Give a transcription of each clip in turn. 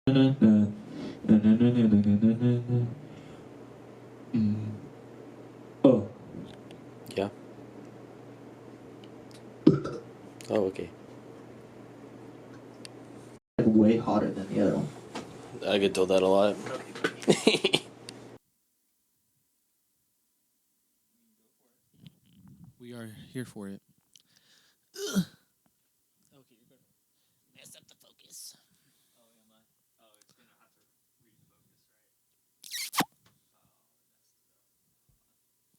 Oh. Yeah. Oh, okay. Way hotter than the other one. I get told that a lot. We are here for it. Okay, you're gonna mess up the focus. Oh, am I? Oh, it's gonna have to refocus, right?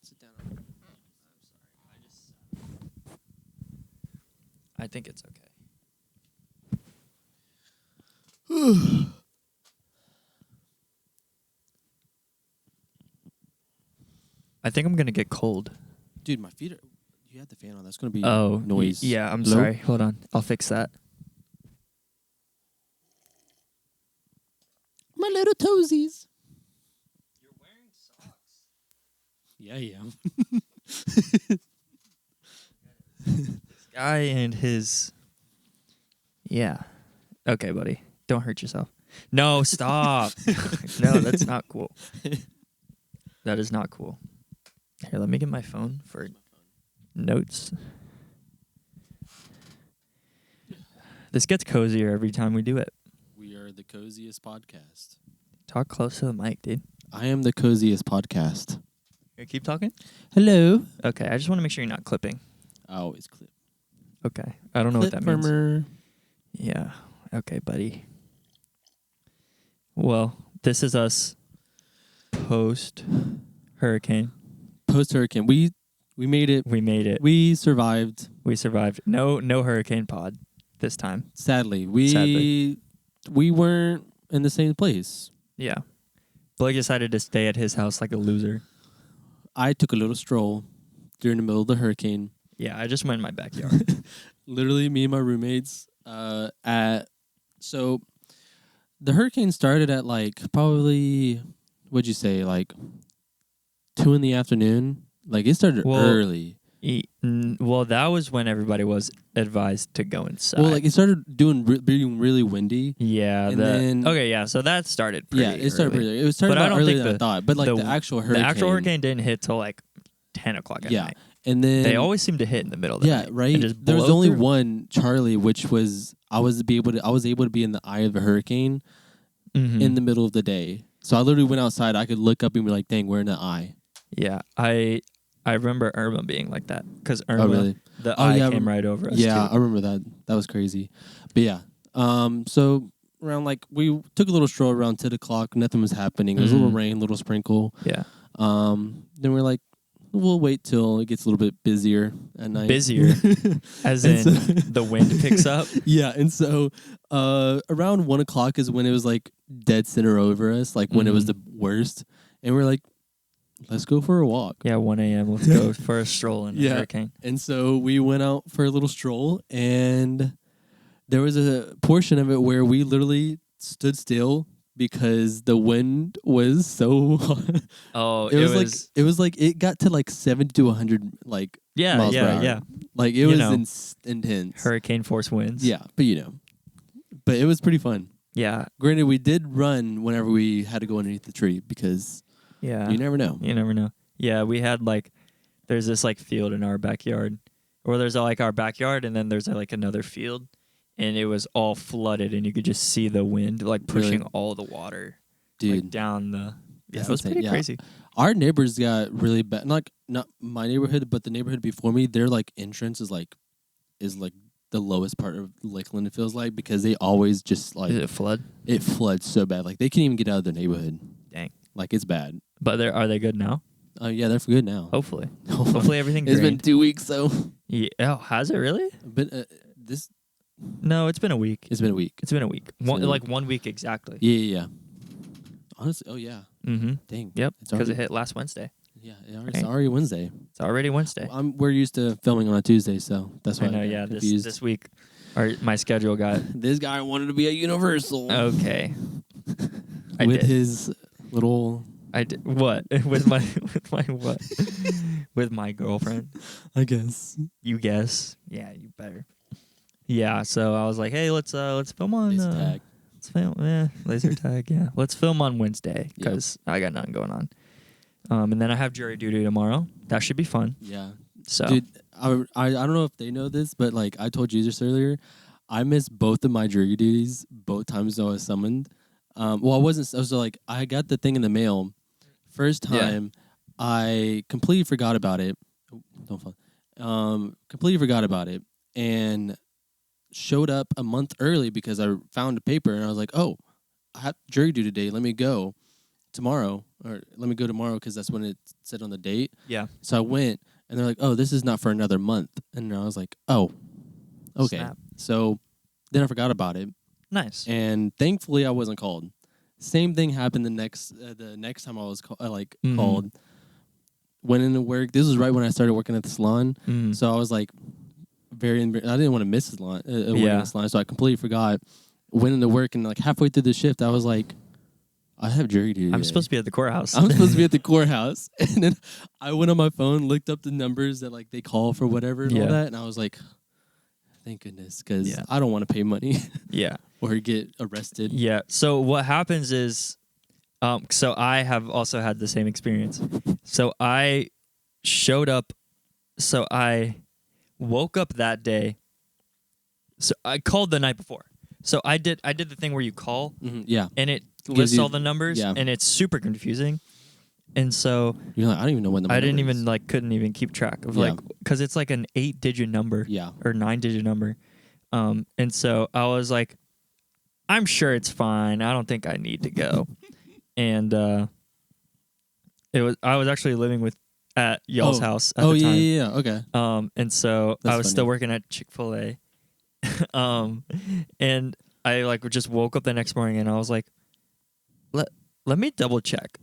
Sit down. I'm sorry. I think it's okay. I think I'm gonna get cold. Dude, my feet are. You had the fan on. That's gonna be noise. Yeah, I'm sorry. Hold on. I'll fix that. My little toesies. You're wearing socks. Yeah, I am. This guy and his. Yeah. Okay, buddy. Don't hurt yourself. No, stop. No, that's not cool. That is not cool. Here, let me get my phone for notes. This gets cozier every time we do it. We are the coziest podcast. Talk close to the mic, dude. I am the coziest podcast. Here, keep talking. Hello. Okay, I just want to make sure you're not clipping. I always clip. Okay, I don't know what that means. Firmer. Yeah. Okay, buddy. Well, this is us post hurricane. Post hurricane. We made it. We made it. We survived. We survived. No hurricane pod this time. Sadly, we weren't in the same place. Yeah. Blake decided to stay at his house like a loser. I took a little stroll during the middle of the hurricane. Yeah, I just went in my backyard. Literally, me and my roommates so the hurricane started at like probably, what'd you say, like 2 p.m. Like it started early. Well, that was when everybody was advised to go inside. Well, like it started being really windy. Yeah. And then, okay, yeah. So that started pretty it started early. pretty early. It started But I don't earlier think than I thought. But like the actual hurricane. didn't hit till like 10 o'clock at night. And then they always seem to hit in the middle of the night. Yeah, right. There was only one, Charlie, which was I was able to be in the eye of a hurricane in the middle of the day. So I literally went outside. I could look up and be like, "Dang, we're in the eye." Yeah, I remember Irma being like that because Irma, the eye came right over us. Yeah, too. I remember that. That was crazy. But yeah, so around like we took a little stroll around 10 o'clock. Nothing was happening. There was a little rain, little sprinkle. Yeah. Then we're like, we'll wait till it gets a little bit busier at night. Busier, as in the wind picks up. Yeah, and so around 1 o'clock is when it was like dead center over us, like when it was the worst, and we're like, let's go for a walk. Yeah, 1 a.m. Let's go for a stroll in the hurricane. And so we went out for a little stroll, and there was a portion of it where we literally stood still because the wind was so hot. Oh, it was like it got to like 70 to 100 like miles per hour. Yeah. Like it was intense. Hurricane force winds. Yeah, but but it was pretty fun. Yeah. Granted, we did run whenever we had to go underneath the tree because you never know. You never know. Yeah, we had like there's this like field in our backyard, or there's like our backyard, and then there's like another field. And it was all flooded, and you could just see the wind like pushing all the water, like, down the. Yeah, it was pretty crazy. Our neighbors got really bad. Like not my neighborhood, but the neighborhood before me. Their like entrance is like the lowest part of Lakeland. It feels like because they always just like. Did it flood? It floods so bad. Like they can't even get out of their neighborhood. Dang. Like it's bad. But are they good now? Yeah, they're good now. Hopefully. Hopefully everything. It's been 2 weeks though. Yeah. Oh, has it really? But No, it's been a week. It's been a week. It's been a week. Like 1 week exactly. Yeah. Honestly, oh yeah. Mm-hmm. Dang. Yep. Because it hit last Wednesday. Yeah, it's already Wednesday. It's already Wednesday. We're used to filming on a Tuesday, so that's why I know. Yeah, this week, my schedule got. This guy wanted to be at Universal. Okay. His little. I did what with my what with my girlfriend. I guess. You guess? Yeah, you better. Yeah. So I was like, hey, let's film on. Let's film. Laser tag. Yeah. Let's film on Wednesday because I got nothing going on. And then I have jury duty tomorrow. That should be fun. Yeah. So, Dude, I don't know if they know this, but like I told you this earlier, I missed both of my jury duties both times I was summoned. Well, I wasn't. I was like, I got the thing in the mail. First time, I completely forgot about it. Oh, don't fall. Completely forgot about it, and showed up a month early because I found a paper and I was like, oh, I have jury duty today. Let me go tomorrow, or let me go tomorrow because that's when it said on the date. yeah. So I went, and they're like, oh, this is not for another month. And I was like, oh, okay. Snap. So then I forgot about it. Nice. And thankfully, I wasn't called. Same thing happened the next time I was called. Went into work. This was right when I started working at the salon. So I was like, I didn't want to miss the salon, working at the salon, so I completely forgot. Went into work, and like halfway through the shift, I was like, I have jury duty. I'm supposed to be at the courthouse. I'm supposed to be at the courthouse. And then I went on my phone, looked up the numbers that like they call for whatever and all that, and I was like, thank goodness, because I don't want to pay money. Or get arrested. Yeah. So what happens is, so I have also had the same experience. So I showed up. So I woke up that day. So I called the night before. So I did the thing where you call. And it lists all the numbers. And it's super confusing. And so you're like, I don't even know what the I didn't even couldn't even keep track of because it's like an 8-digit number. Or 9-digit number. And so I was like, I'm sure it's fine. I don't think I need to go. And I was actually living at y'all's house at the time. Yeah. Okay. And so That's I was funny. still working at Chick-fil-A. And I like just woke up the next morning and I was like, let me double check.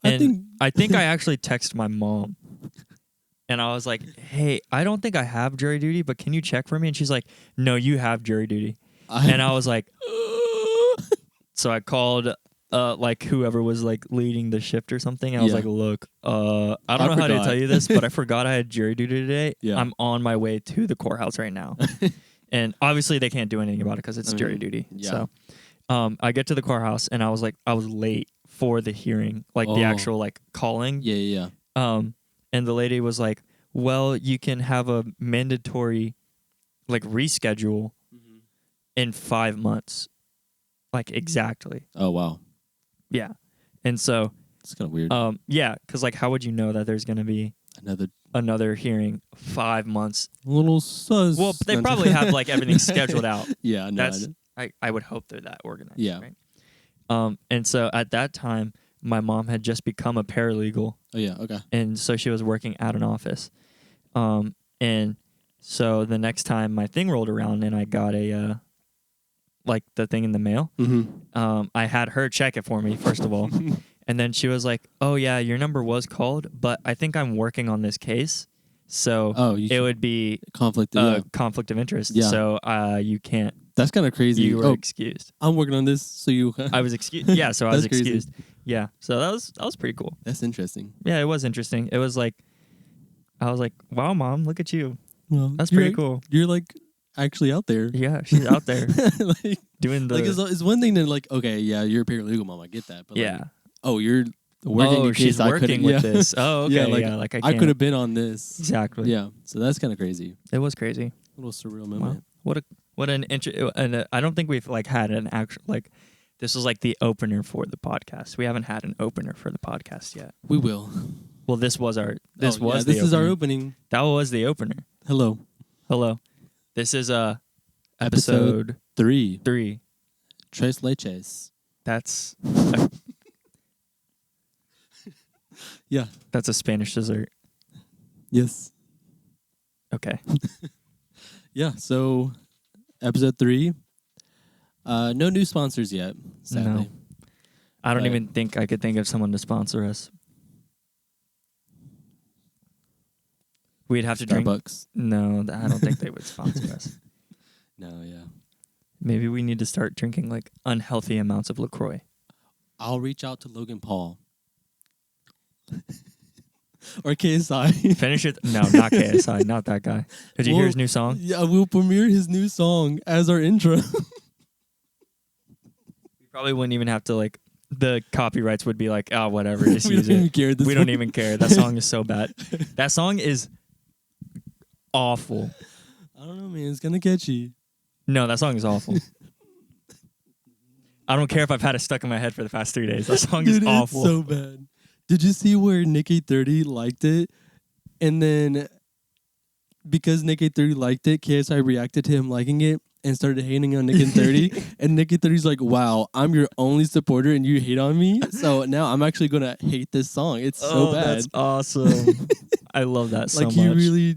And I think I actually texted my mom. And I was like, hey, I don't think I have jury duty, but can you check for me? And she's like, no, you have jury duty. And I was like, so I called like whoever was like leading the shift or something. And I was like, look, I don't know how to tell you this, but I forgot I had jury duty today. I'm on my way to the courthouse right now. And obviously they can't do anything about it because it's jury duty. So I get to the courthouse and I was late for the hearing, like the actual like calling. And the lady was like, well, you can have a mandatory like reschedule in 5 months. Like exactly. Oh, wow. Yeah. And so it's kind of weird. Yeah, because like how would you know that there's going to be another hearing 5 months? A little sus. Well, they probably have like everything scheduled out. Yeah, no. I would hope they're that organized. Yeah. Right? And so at that time, my mom had just become a paralegal. Oh, yeah. Okay. And so she was working at an office. And so the next time my thing rolled around and I got like the thing in the mail, I had her check it for me, first of all. And then she was like, oh, yeah, your number was called, but I think I'm working on this case. So it would be conflict of interest. Yeah. So you can't. That's kind of crazy. You were excused. I'm working on this, so you. I was excused. Yeah, so I was crazy. excused. Yeah, so that was pretty cool. That's interesting. Yeah, it was interesting. It was like, I was like, wow, Mom, look at you. Well, that's pretty cool. You're like actually out there. Yeah, she's out there like doing the. Like it's one thing to like, okay, yeah, you're a paralegal, Mom. I get that. But yeah. Like, oh, you're working. Oh, she's working with this. Oh, okay. Yeah, like I could have been on this. Exactly. Yeah. So that's kind of crazy. It was crazy. A little surreal moment. Wow. What an and I don't think we've like had an actual like. This was like the opener for the podcast. We haven't had an opener for the podcast yet. We will. Well, this was our. This is our opening. That was the opener. Hello. This is episode 3. 3. Tres leches. That's. Yeah. That's a Spanish dessert. Yes. Okay. Yeah. So, episode 3. No new sponsors yet, sadly. No. I don't even think I could think of someone to sponsor us. We'd have to drink. Starbucks. No, I don't think they would sponsor us. No, yeah. Maybe we need to start drinking like unhealthy amounts of LaCroix. I'll reach out to Logan Paul. Or KSI. Finish it. No, not KSI. Not that guy. Did you hear his new song? Yeah, we'll premiere his new song as our intro. Probably wouldn't even have to like. The copyrights would be like, oh, whatever, just We use don't even it. care at this We don't point. even care. That song is so bad. That song is awful. I don't know, man. It's kind of catchy. No, that song is awful. I don't care if I've had it stuck in my head for the past 3 days. That song Dude, is awful. It's so bad. Did you see where Nikki 30 liked it? And then because Nikki 30 liked it, KSI reacted to him liking it and started hating on Nikki 30. And Nikki 30's like, wow, I'm your only supporter and you hate on me. So now I'm actually going to hate this song. It's so bad. That's awesome. I love that so Like much. he really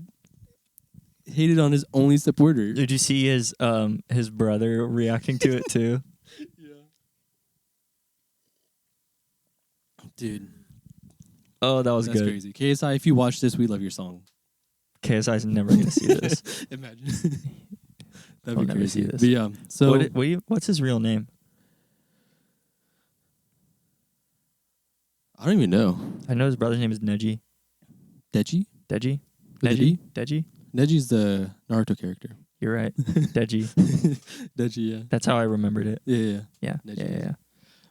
hated on his only supporter. Did you see his brother reacting to it too? Yeah. Dude, Oh, that was that's good. crazy. KSI, if you watch this, we love your song. KSI's never gonna see this. Imagine. I'll That'd be never crazy. see this. But yeah, so What's his real name? I don't even know. I know his brother's name is Neji. Deji? Deji? With a D? Deji? Neji's the Naruto character. You're right. Deji. Deji, yeah. That's how I remembered it. Yeah. Yeah. Neji, Yeah. yeah.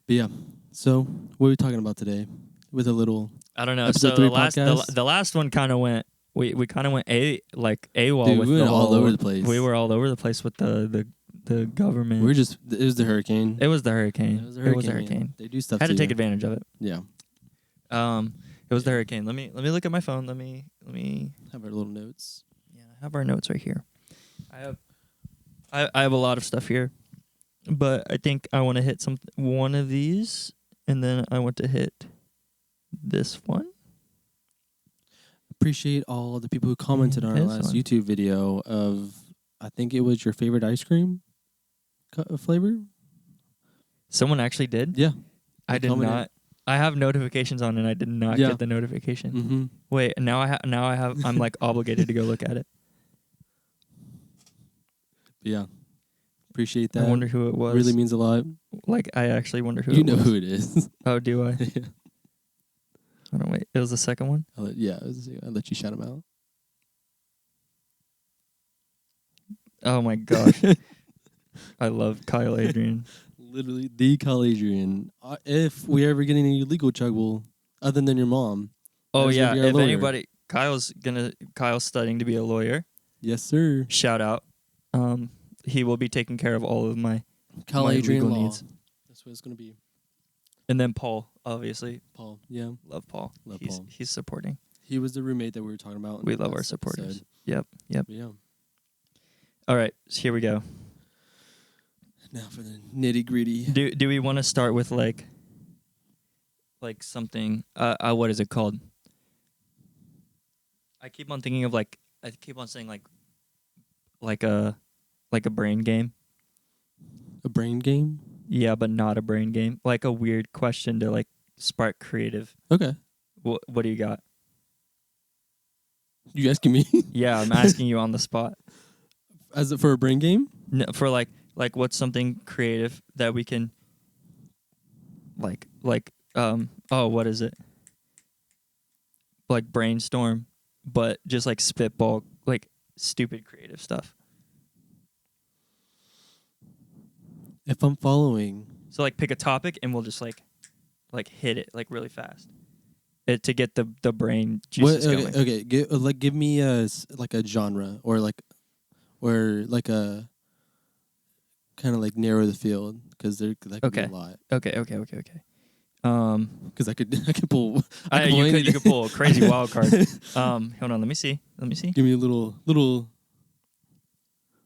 But yeah, so what are we talking about today? With a little... I don't know. Episode So 3 the last one kind of went. We kind of went AWOL Dude, with we the went all whole- over the place. We were all over the place with the government. We're just... It was the hurricane. It was the hurricane. It was the It was hurricane. the hurricane. Man. They do stuff Had to to take you. advantage of it. Yeah. It was the hurricane. Let me look at my phone. Let me Have our little notes. Yeah, I have our notes right here. I have a lot of stuff here, but I think I want to hit one of these, and then I want to hit this one. Appreciate all the people who commented on our This last one. YouTube video of... I think it was your favorite ice cream flavor? Someone actually did. Yeah. I They did commented. not. I have notifications on, and I did not Yeah. get the notification. Mm-hmm. Wait, now I have. I'm like obligated to go look at it. Yeah. Appreciate that. I wonder who it was. Really means a lot. Like I actually wonder who. You it know was. who it is. Oh, do I? Yeah. Hold on, wait. It was the second one. I'll let you shout him out. Oh my gosh. I love Kyle Adrian. Literally, the Kyle Adrian. If we ever get any legal trouble, other than your mom. Oh That's yeah. gonna be our If lawyer. anybody, Kyle's studying to be a lawyer. Yes, sir. Shout out. He will be taking care of all of my Kyle my Adrian legal Law. needs. That's what it's going to be. And then Paul, obviously. Paul. Yeah. Love Paul. Love he's Paul. he's supporting. He was the roommate that we were talking about. in We the love our last supporters. episode. Yep. But yeah. All right, so here we go. Now for the nitty gritty. Do we want to start with like something? What is it called? I keep on thinking of I keep on saying like a brain game. A brain game? Yeah, but not a brain game. Like a weird question to like spark creative. Okay. What do you got? You asking me? Yeah, I'm asking you on the spot. As for a brain game? No, for like what's something creative that we can what is it? Like brainstorm, but just like spitball, like stupid creative stuff. If I'm following. So like pick a topic and we'll just like hit it like really fast. To get the brain juices going. Okay. Give me a genre or a kind of like narrow the field because that could be a lot. Okay. Because I could pull. You could pull a crazy wild card. Hold on, let me see. Give me a little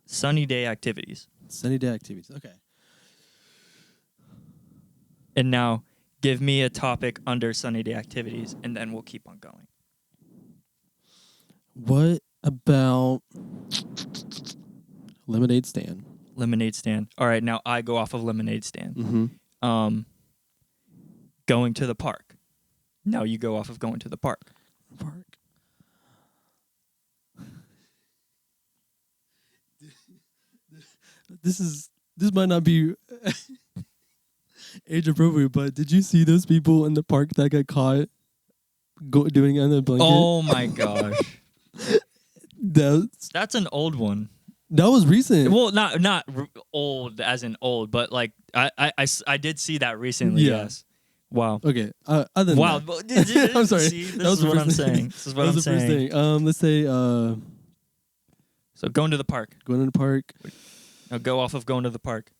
Sunny day activities. sunny day activities. Okay. And now give me a topic under sunny day activities, and then we'll keep on going. What about lemonade stand? Lemonade stand. All right, now I go off of lemonade stand. Mm-hmm. Going to the park. Now you go off of going to the park. Park. This might not be age appropriate, but did you see those people in the park that got caught doing it on the blanket? Oh my gosh. That's That's an old one. That was recent. Well, not old as in old, but like I did see that recently. Yeah. Yes. Wow. Okay. Other than Wow. that. I'm sorry. See, That this was is the what first I'm thing. saying. This is what That I'm was the first saying. thing. Let's say So going to the park. going to the park, Now go off of going to the park.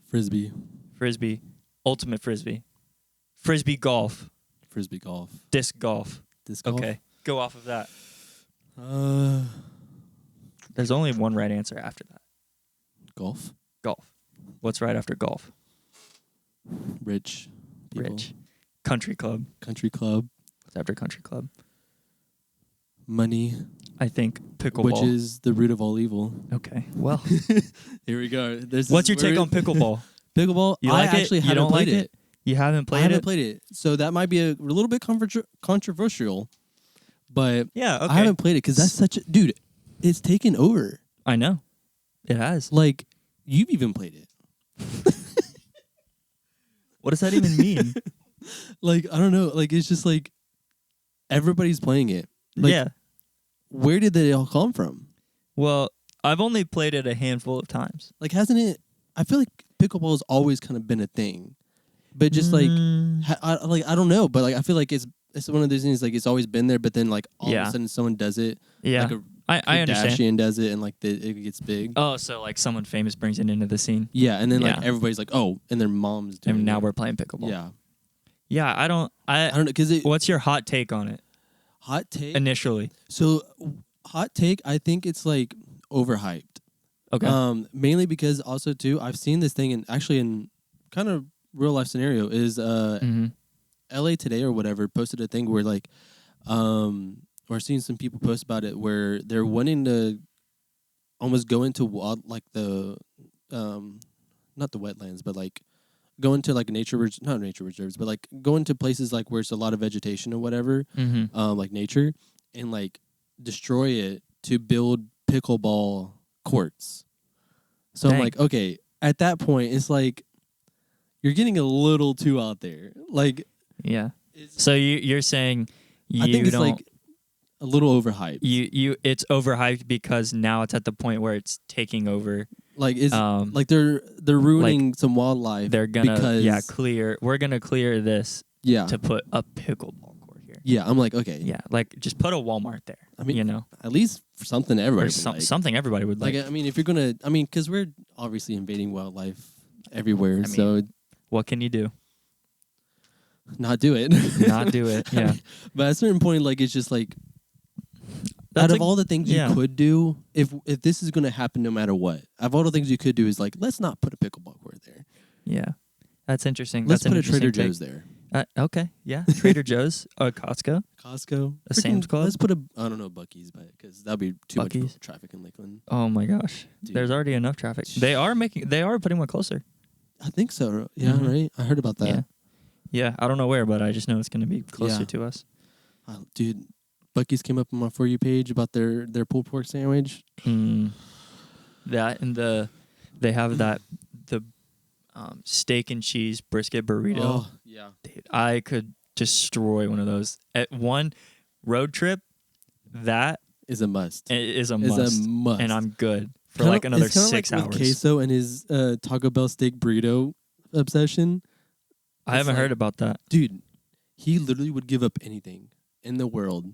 frisbee, Frisbee, ultimate frisbee, frisbee golf, frisbee golf, disc golf. disc golf. Okay, go off of that. Uh, There's only one right answer after that. golf. Golf. What's right after golf? Rich people. Rich. Country club. Country club. What's after country club? Money, I think pickleball. which is the root of all evil. Okay. Well, Here we go. what's your take on pickleball? pickleball? You like I it? actually You haven't don't played like it. You haven't I played haven't it? played it, so that might be a little bit controversial. But Yeah. Okay. I haven't played it because that's such a dude. It's taken over. I know. It has. Like you've even played it. What does that even mean? Like I don't know. Like it's just like everybody's playing it. Like, yeah. Where did they all come from? Well, I've only played it a handful of times. Like hasn't it? I feel like pickleball has always kind of been a thing, but just like I don't know. But like I feel like it's one of those things. Like it's always been there, but then like all of a sudden someone does it. Yeah. Like a I understand. Kardashian does it, and like it gets big. Oh, so like someone famous brings it into the scene. Yeah, and then like Yeah. everybody's like, oh, and their mom's doing And now it. we're playing pickleball. Yeah, Yeah, I don't I don't know because what's your hot take on it hot take. initially? So hot take, I think it's like overhyped. Okay. Mainly because also too, I've seen this thing in kind of real life scenario is Mhm. LA Today or whatever posted a thing where like or seeing some people post about it where they're wanting to almost go into like the not the wetlands but like go into like not nature reserves but like go into places like where it's a lot of vegetation or whatever like nature and like destroy it to build pickleball courts. So Dang. I'm like, okay, at that point it's like you're getting a little too out there. Like Yeah. So you're saying I think it's don't like a little overhyped. it's overhyped because now it's at the point where it's taking over. Like it's Um, like they're ruining some wildlife. They're gonna because we're gonna clear this yeah to put a pickleball court here. yeah. I'm like okay. Yeah, like just put a Walmart there. I mean, you know, at least for something everybody or would like. something everybody would like. Like I mean, if you're gonna, I mean, because we're obviously invading wildlife everywhere, mean, so What can you do? not do it. Not do it. Yeah. But at a certain point, like it's just like That's out of all the things yeah. you could do, if this is gonna happen no matter what, out of all the things you could do is like let's not put a pickleball court there. Yeah. That's interesting. Let's That's put an a Trader interesting Joe's there. take. Okay. Yeah. Trader Joe's, Costco. Costco, A Sam's Club? Let's put a I don't know Buc-ee's, but because that'd be too Buc-ee's? much traffic in Lakeland. Oh my gosh. Dude. There's already enough traffic. They are putting one closer. I think so. Yeah, Mhm. right. I heard about that. Yeah. Yeah. I don't know where, but I just know it's going to be closer Yeah. to us. Dude, Buc-ee's came up on my For You page about their pulled pork sandwich. That and they have the steak and cheese brisket burrito. Oh, yeah. Dude, I could destroy one of those at one road trip. That Is a must. is a Is must, a must. and I'm good for Kinda- like another it's kinda 6 like hours. with Queso and his Taco Bell steak burrito obsession. I haven't like- heard about that. Dude, he literally would give up anything in the world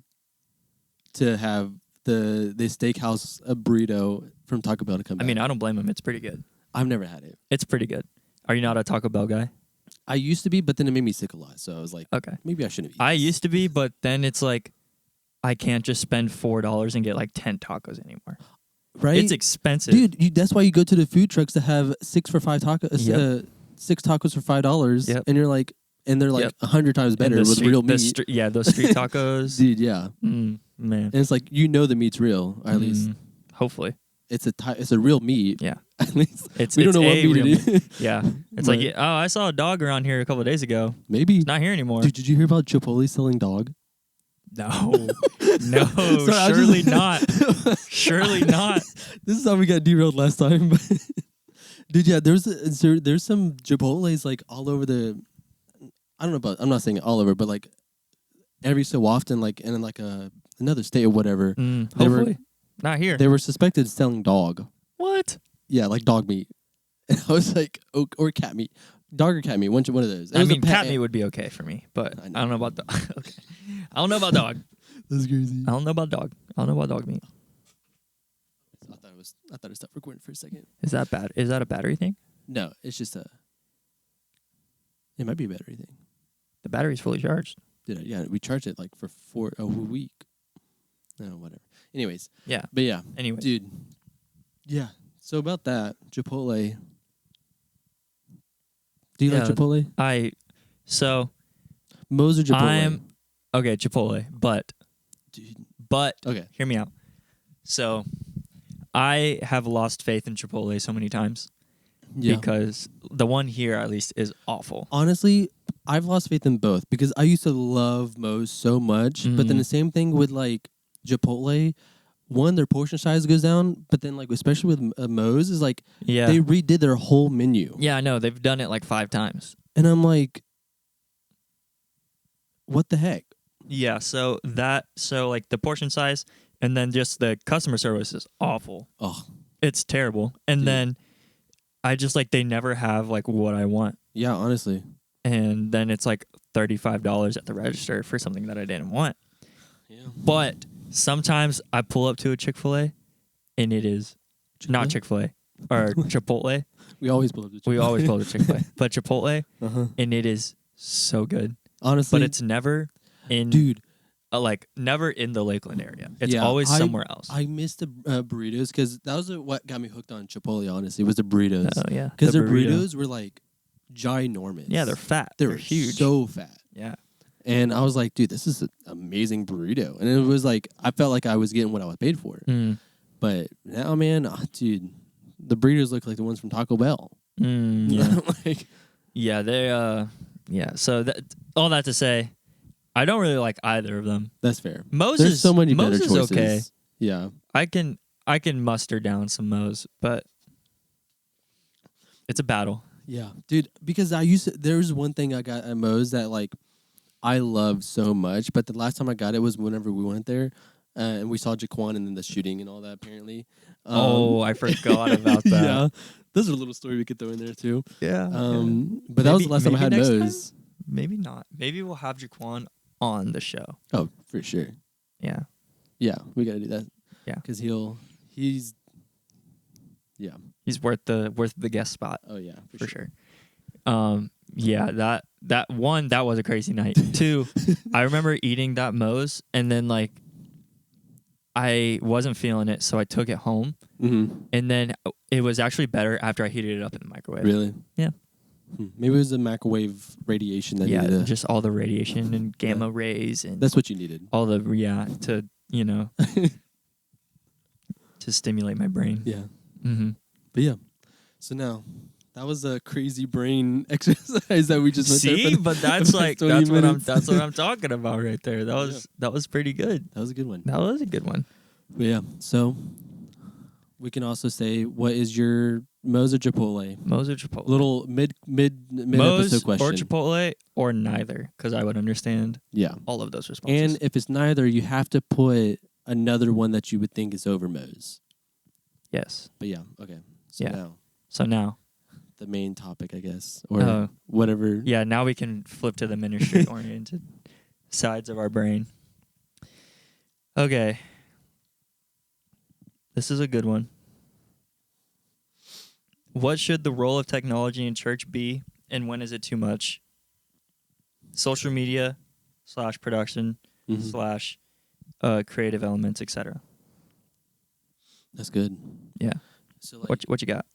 to have the steakhouse burrito from Taco Bell to come back. I mean, I don't blame him. It's pretty good. I've never had it. It's pretty good. Are you not a Taco Bell guy? I used to be, but then it made me sick a lot. So I was like, Okay. maybe I shouldn't be. I used to be, but then it's like I can't just spend $4 and get like 10 tacos anymore. right? It's expensive. Dude, that's why you go to the food trucks to have 6 for 5 tacos. Yep. 6 tacos for $5, Yep. and you're like, and they're like Yep. 100 times And better the with street- real the meat. those street tacos. Dude, yeah, Man. and it's like the meat's real, or at least Hopefully. it's a real meat. Yeah. At least It's we don't know what a meat real it is. Yeah. It's But- like, oh, I saw a dog around here a couple of days ago. Maybe. It's not here anymore. Dude, did you hear about Chipotle selling dog? No. No, Sorry, I surely just- not. Surely not. This is how we got derailed last time. Dude, yeah, there's some Chipotles like all over the. I don't know about. I'm not saying all over, but like every so often, like in like another state or whatever. They were- Hopefully. Not here. They were suspected of selling dog. What? Yeah, like dog meat. And I was like, oh, or cat meat. Dog or cat meat, one of those. It I was a mean, pet cat meat would be okay for me, but I I, know. don't know about dog. Okay. I don't know about dog. That's crazy. I don't know about dog. I don't know about dog meat. I thought it stopped recording for a second. Is that bad? Is that a battery thing? No, it's just it might be a battery thing. The battery's fully charged. Yeah, we charged it like for a week. No, whatever. Anyways, Yeah. but yeah, Anyway. dude. Yeah. So about that, Chipotle. Do you like Yeah. Chipotle? So Moe's or Chipotle? okay, Chipotle, but Dude. Okay. hear me out. So I have lost faith in Chipotle so many times Yeah. because the one here at least is awful. Honestly, I've lost faith in both because I used to love Moe's so much, but then Mhm. the same thing with like Chipotle. One, their portion size goes down, but then like especially with Moe's is like Yeah. they redid their whole menu. Yeah, I know. They've done it like 5 times. And I'm like, what the heck? Yeah, so like the portion size and then just the customer service is awful. Oh, It's terrible. And Dude. then I just like they never have like what I want. yeah, honestly. And then it's like $35 at the register for something that I didn't want. Yeah. But sometimes I pull up to a Chick-fil-A and it is not Chick-fil-A or Chipotle. We always pull up the We always pull up to Chick-fil-A. But Chipotle Uh-huh. and it is so good. Honestly, But it's never in dude, never in the Lakeland area. It's Yeah, always somewhere else. I missed the burritos because that was what got me hooked on Chipotle. Honestly, was the burritos. Oh yeah. Because The their burrito. burritos were like ginormous. Yeah, they're fat. They They're were huge. so fat. Yeah. And I was like, dude, this is an amazing burrito. And it was like, I felt like I was getting what I was paid for. Mm. But now, man, dude, the burritos look like the ones from Taco Bell. Yeah. Like, Yeah, they yeah. So all that to say, I don't really like either of them. that's fair. Moe's There's is so many Moe's better is choices. okay. Yeah. I can muster down some Moe's, but it's a battle. Yeah, dude. Because there was one thing I got at Moe's that like I love so much, but the last time I got it was whenever we went there, and we saw Jaquan and then the shooting and all that. Apparently, I forgot about that. yeah, those are a little story we could throw in there too. Yeah. But that was the last time I had maybe next Moe's. Maybe not. Maybe we'll have Jaquan on the show. Oh, for sure. Yeah. Yeah, we got to do that. Yeah. because he's yeah. He's worth the guest spot. Oh yeah, For sure. Yeah, that was a crazy night. 2, I remember eating that Moe's and then like I wasn't feeling it, so I took it home, Mm-hmm. and then it was actually better after I heated it up in the microwave. Really? Yeah. Maybe it was the microwave radiation that Yeah, needed to, just all the radiation and gamma rays and that's what you needed. all the to to stimulate my brain. Yeah. Mm-hmm. But yeah. So now that was a crazy brain exercise that we just went there See, for but that's the like 20 minutes. that's what I'm talking about right there. That was pretty good. That was a good one. That was a good one. But yeah. So we can also say, what is your Moe's or Chipotle? Moe's or Chipotle? Little mid Moe's episode question. or Chipotle or neither, because I would understand Yeah. all of those responses. And if it's neither, you have to put another one that you would think is over Moe's. yes. But yeah. Okay. So Yeah. now So now, the main topic, I guess, or whatever. yeah, now we can flip to the ministry oriented sides of our brain. Okay. This is a good one. What should the role of technology in church be, and when is it too much? Social media / production Mhm. / creative elements, etc. That's good. Yeah. So like, What you got?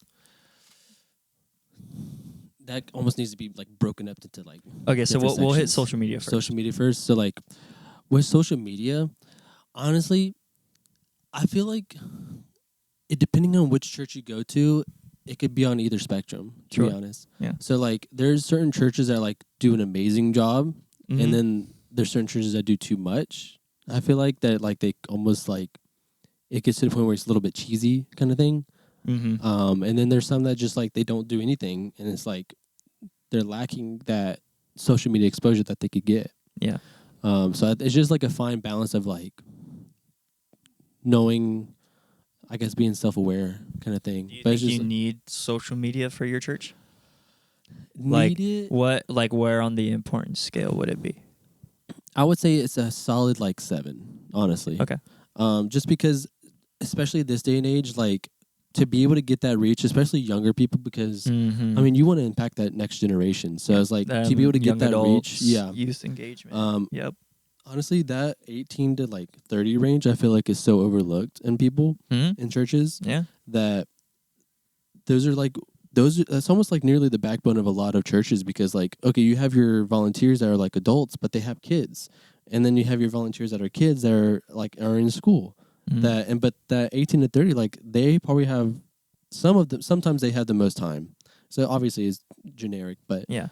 that almost needs to be like broken up into like Okay, so different we'll hit sections. social media first. Social media first. So like with social media, honestly, I feel like it depending on which church you go to, it could be on either spectrum, to Sure. be honest. Yeah. So like there's certain churches that like do an amazing job, Mhm. and then there's certain churches that do too much. I feel like that like they almost like it gets to the point where it's a little bit cheesy kind of thing. Mhm. And then there's some that just like they don't do anything, and it's like they're lacking that social media exposure that they could get. Yeah. So it's just like a fine balance of like knowing I guess being self-aware kind of thing. Do you But think it's you just need social media for your church? need it. Where on the importance scale would it be? I would say it's a solid like 7, honestly. Okay. Just because, especially this day and age, like to be able to get that reach, especially younger people, because Mm-hmm. I mean, you want to impact that next generation. So it's like to be able to get that reach. Yeah. Youth engagement. Yep. Honestly, that 18 to like 30 range, I feel like is so overlooked in people Mm-hmm. in churches Yeah. that those are like that's almost like nearly the backbone of a lot of churches, because like, okay, you have your volunteers that are like adults but they have kids, and then you have your volunteers that are kids that are in school. Mm-hmm. But that 18 to 30, like they probably have some of them, sometimes they have the most time, so obviously it's generic, but Yeah.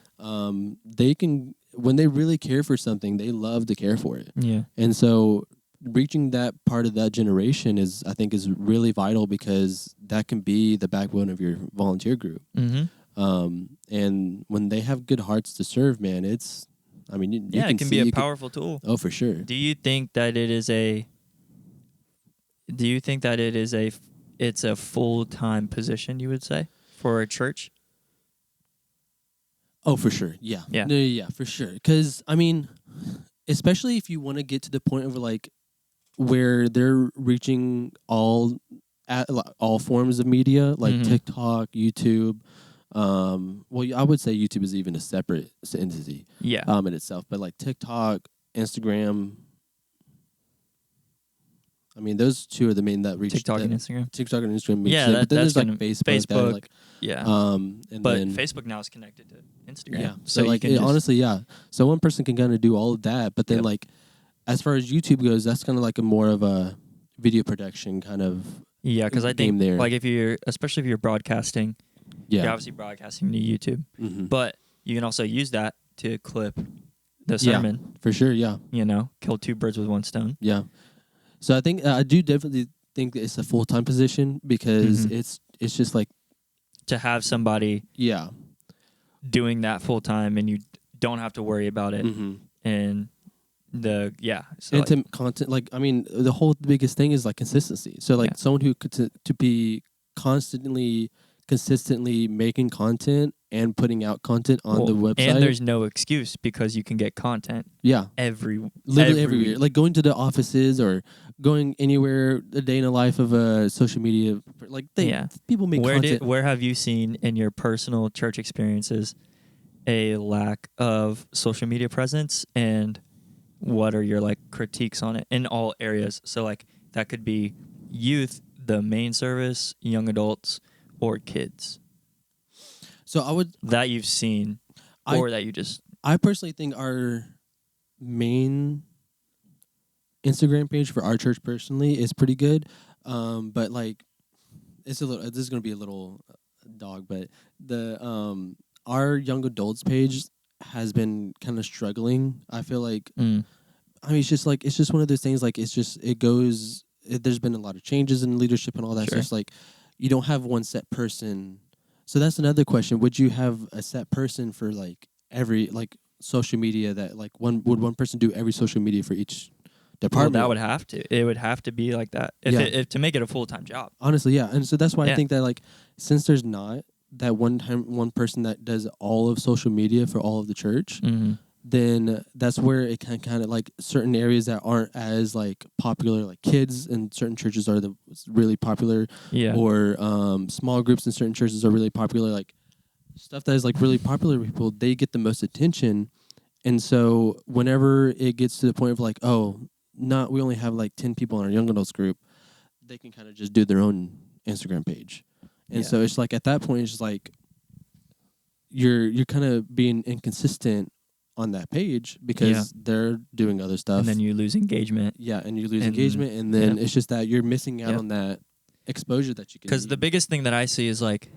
they can, when they really care for something, they love to care for it. Yeah. And so reaching that part of that generation is, I think, is really vital, because that can be the backbone of your volunteer group. Mm-hmm. And when they have good hearts to serve, man, it's, I mean, you Yeah, can it can see, be a you can- powerful tool. oh, for sure. Do you think that it is a? Do you think that it is a? It's a full-time position, you would say, for a church? Oh, for sure. Yeah. Yeah. No, yeah, for sure. Because I mean, especially if you want to get to the point of like where they're reaching all forms of media, like Mhm. TikTok, YouTube. Well, I would say YouTube is even a separate entity Yeah. in itself, but like TikTok, Instagram. I mean, those two are the main that reach TikTok and Instagram. TikTok and Instagram. Yeah, but then that's there's like gonna- Facebook. Facebook, Like, Yeah. and But then Facebook now is connected to Instagram. yeah. So So you like, can just, honestly, yeah. So one person can kind of do all of that, but then Yep. like, as far as YouTube goes, that's kind of like a more of a video production kind of yeah, because I game think there. like especially if you're broadcasting, you're yeah. obviously broadcasting to YouTube, Mhm. but you can also use that to clip the Yeah. sermon. For sure, yeah. Kill two birds with one stone. Yeah. So I think I do definitely think that it's a full-time position, because Mhm. it's just like, To have somebody yeah. doing that full time and you don't have to worry about it, Mhm. and so And to content, like, I mean, the whole biggest thing is like consistency. So like Yeah. someone who could to be consistently making content and putting out content on the website. and there's no excuse because you can get content yeah. every Literally everywhere. week. Like going to the offices or going anywhere, a day in the life of a social media. Like people make content. Where have you seen in your personal church experiences a lack of social media presence, and what are your like critiques on it in all areas? So like that could be youth, the main service, young adults, or kids So that you've seen, or that you just I personally think our main Instagram page for our church personally is pretty good. But like, this is going to be a little dog, but our young adults page has been kind of struggling. I feel like, I mean, it's just one of those things. Like, there's been a lot of changes in leadership and all that. Sure. So it's like, you don't have one set person. So that's another question. Would you have a set person for like every like social media, that like one person do every social media for each department? that would have to. It would have to be like that if to make it a full-time job. Honestly, yeah. And so that's why Yeah. I think that like, since there's not that one person that does all of social media for all of the church, then that's where it can kind of like certain areas that aren't as like popular, like kids in certain churches are the really popular, Yeah. or small groups in certain churches are really popular. Like stuff that is like really popular with people, they get the most attention. And so whenever it gets to the point of like, we only have like 10 people in our young adults group, they can kind of just do their own Instagram page. And so it's like at that point, it's just like you're kind of being inconsistent on that page, because they're doing other stuff. And then you lose engagement. Yeah, and you lose engagement, and then it's just that you're missing out on that exposure that you can. Because the biggest thing that I see is like,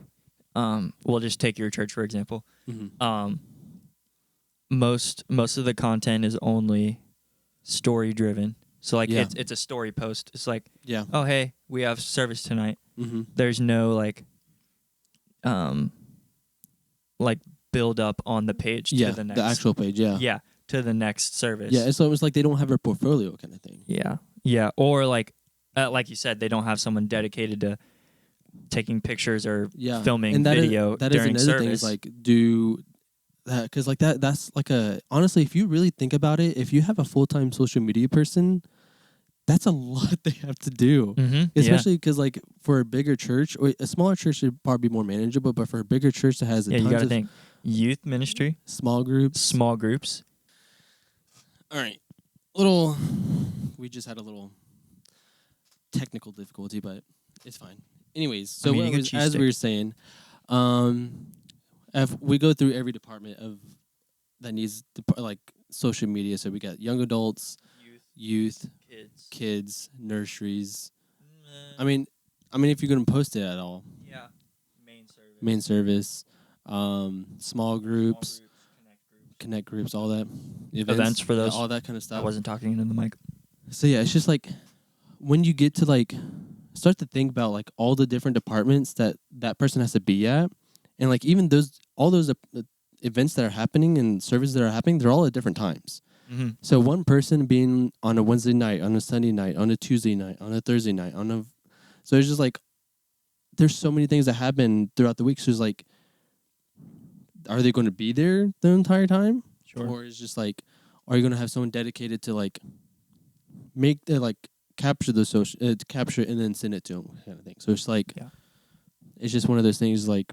we'll just take your church for example. Most of the content is only story driven. So like it's a story post. It's like, oh hey, we have service tonight. There's no like build up on the page to the next, the actual page, to the next service. Yeah, it's almost like they don't have a portfolio kind of thing. Yeah, or like like you said, they don't have someone dedicated to taking pictures or Yeah, filming and video that is during another service. thing is like do that because like that's like a honestly, if you really think about it, if you have a full-time social media person, that's a lot they have to do. Mm-hmm. Especially because like for a bigger church or a smaller church should probably be more manageable, but for a bigger church that has Yeah, you tons got to of think youth ministry, small groups. small groups. All right, we just had a little technical difficulty, but it's fine. Anyways, so mean, you can as we were saying, if we go through every department of that needs like social media, so we got young adults, youth, kids, nurseries. I mean, if you're gonna post it at all, Yeah, main service, small groups, connect groups, all that, Events for those. all that kind of I stuff. wasn't talking into the mic. So yeah, it's just like when you get to like start to think about like all the different departments that person has to be at, and like even all those events that are happening and services that are happening, they're all at different times. Mm-hmm. So one person being on a Wednesday night, on a Sunday night, on a Tuesday night, on a Thursday night, so it's just like there's so many things that happen throughout the week. So it's like, are they going to be there the entire time? Sure. Or it's just like, are you going to have someone dedicated to like make the like capture the social, capture it and then send it to them kind of thing. So it's like, it's just one of those things like,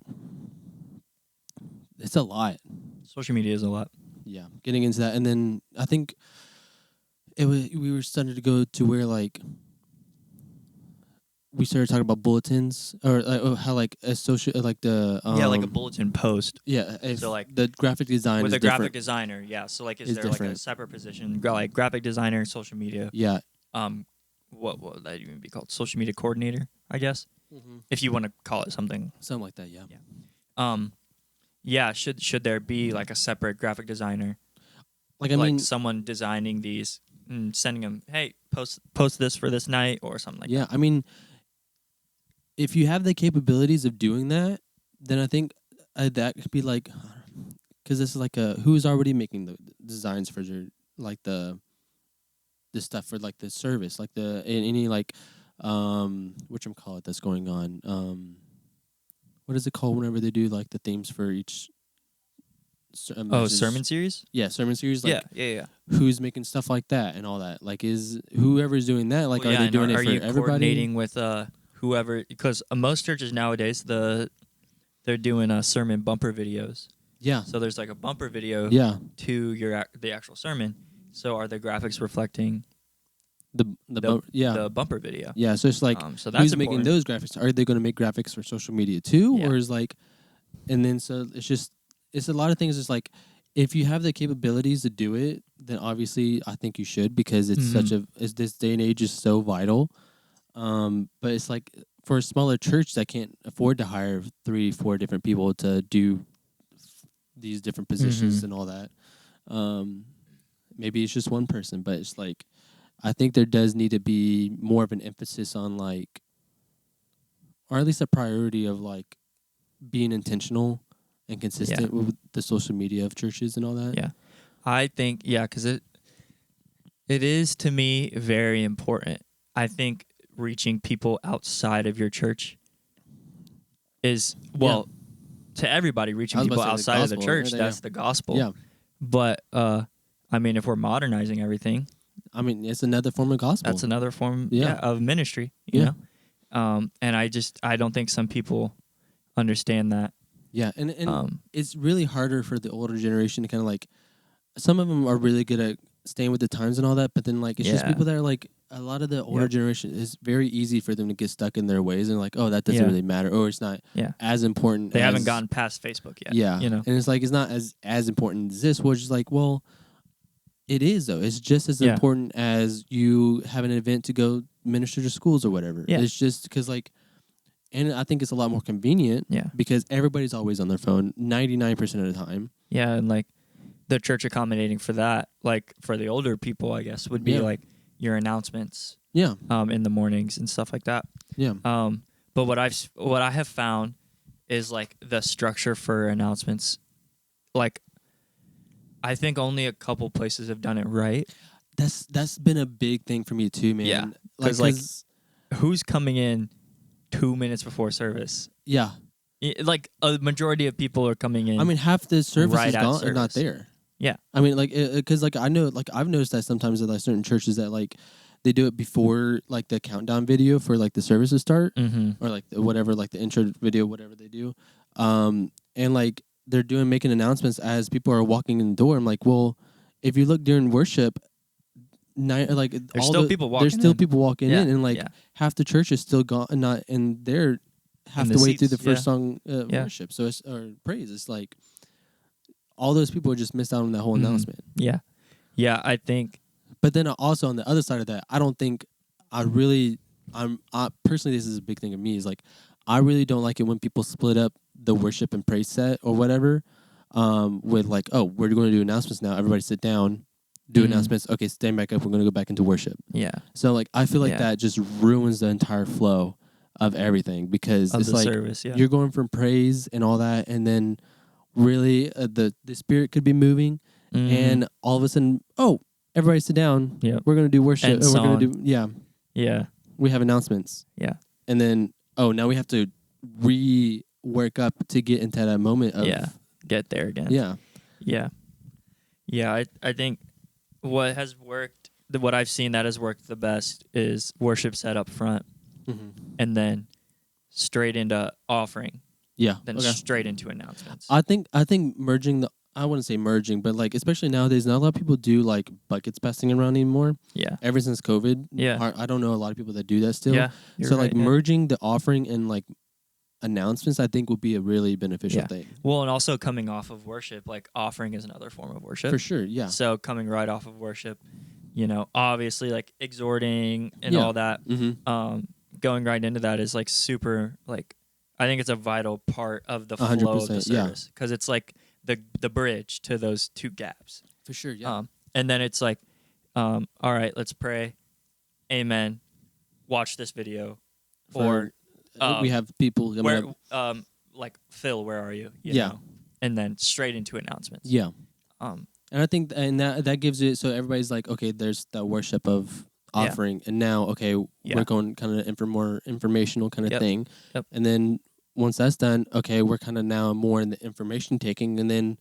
it's a lot. Social media is a lot. Yeah, getting into that, and then I think we were starting to go to where like we started talking about bulletins or how like a social like the like a bulletin post. Yeah, so like the graphic design with is a graphic different. designer. Yeah, so like is Is there like a different. separate position like graphic designer, social media? Yeah. What would that even be called? Social media coordinator, I guess, if you want to call it something Something like that. Yeah. Yeah. Should there be like a separate graphic designer? Like I mean, someone designing these and sending them, hey, post this for this night or something like that. Yeah, I mean, if you have the capabilities of doing that, then I think that could be like, because this is like who's already making the designs for your like the stuff for like the service, like any like whatchamacallit that's going on. What is it called whenever they do like the themes for each? Sermon series? Yeah, sermon series. Like, yeah. Who's making stuff like that and all that? Like, is whoever's doing that? Like, are they doing it for everybody? Are you coordinating with whoever? Because most churches nowadays they're doing sermon bumper videos. Yeah. So there's like a bumper video. Yeah. To the actual sermon. So are the graphics reflecting the bumper video? Yeah. So it's like so that's who's important. making those graphics? Are they going to make graphics for social media too, or is like, and then so it's a lot of things. It's like if you have the capabilities to do it, then obviously I think you should because it's this day and age is so vital. But it's like for a smaller church that can't afford to hire 3-4 different people to do these different positions and all that. Maybe it's just one person, but it's like I think there does need to be more of an emphasis on like, or at least a priority of like being intentional and consistent with the social media of churches and all that. Yeah, I think because it is to me very important. I think reaching people outside of your church is to everybody. Reaching people outside of the church, that's the gospel. Yeah, but I mean, if we're modernizing everything, I mean, it's another form of gospel. That's another form of ministry. You know, and I don't think some people understand that. Yeah, and it's really harder for the older generation to kind of like, some of them are really good at staying with the times and all that, but then like it's just people that are like, a lot of the older generation is very easy for them to get stuck in their ways and like, oh, that doesn't really matter, or it's not as important. They haven't gotten past Facebook yet. Yeah, you know, and it's like it's not as important as this. Which is like, well, it is though. It's just as important as you have an event to go minister to schools or whatever. Yeah. It's just because like. And I think it's a lot more convenient because everybody's always on their phone 99% of the time. Yeah, and like the church accommodating for that, like for the older people, I guess, would be like your announcements in the mornings and stuff like that. Yeah. But what I have found is like the structure for announcements, like I think only a couple places have done it right. That's been a big thing for me too, man. Yeah. Like who's coming in 2 minutes before service? Yeah. Like a majority of people are coming in. I mean, half the service right is at gone and not service. there. Yeah. I mean, like, because like I know, like I've noticed that sometimes at like certain churches that like they do it before like the countdown video for like the service to start, or like whatever, like the intro video, whatever they do, and like they're making announcements as people are walking in the door. I'm like, well, if you look during worship, like There's still people walking there's still in. people walking Yeah, in, and like yeah. half the church is still gone, not and they're half In the the way through the seats, first yeah. song Yeah. worship, so it's or praise. It's like all those people just missed out on that whole announcement. Yeah. Yeah, I think. But then also on the other side of that, I don't think I personally, this is a big thing of me, is like I really don't like it when people split up the worship and praise set or whatever, with like, oh, we're going to do announcements now. Everybody sit down, do announcements. Okay, stand back up. We're going to go back into worship. Yeah. So like I feel like Yeah. that just ruins the entire flow of everything, because Of it's the like service, yeah. you're going from praise and all that, and then really the spirit could be moving, and all of a sudden, oh, everybody sit down. Yep. We're going to do worship. End We're going to song. do Yeah. we have announcements. Yeah. And then, oh, now we have to work up to get into that moment of Get there again. Yeah. Yeah. Yeah, I think what has worked, what I've seen that has worked the best is worship set up front, and then straight into offering, Yeah. then Okay. straight into announcements. I think merging I wouldn't say merging, but like especially nowadays, not a lot of people do like buckets passing around anymore. Yeah. Ever since COVID, Yeah. I don't know a lot of people that do that still. Yeah. You're So right, like yeah. merging the offering and like announcements, I think would be a really beneficial Yeah. thing. Well, and also coming off of worship, like offering is another form of worship. For sure, yeah. So coming right off of worship, obviously like exhorting and Yeah. all that, going right into that is like super, like, I think it's a vital part of the flow of the 100%, yeah. service, because it's like the bridge to those two gaps. For sure, yeah. And then it's like, all right, let's pray. Amen. Watch this video. Or we have people where, like, Phil, where are you? You Yeah. know? And then straight into announcements. Yeah. Um, And I think that gives it, so everybody's like, okay, there's that worship of offering, and now, okay, Yeah. we're going kind of more informational kind of Yep. thing. Yep. And then once that's done, okay, we're kind of now more in the information taking, and then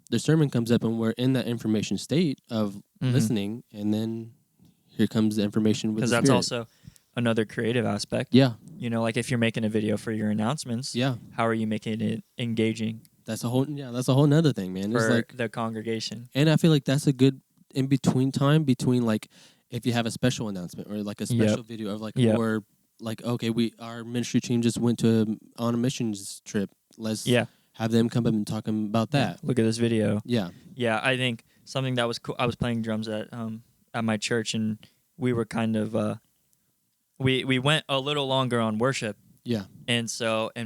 the sermon comes up and we're in that information state of listening, and then here comes the information with the because that's Spirit. also another creative aspect. Yeah. Like if you're making a video for your announcements, Yeah. how are you making it engaging That's a whole nother thing, man. It's for like, the congregation? and I feel like that's a good in between time between like if you have a special announcement or like a special video of like or like, okay, our ministry team just went on a missions trip. Let's have them come up and talk about that. Look at this video. Yeah. Yeah, I think something that was cool. I was playing drums at my church, and we were kind of we went a little longer on worship. Yeah. And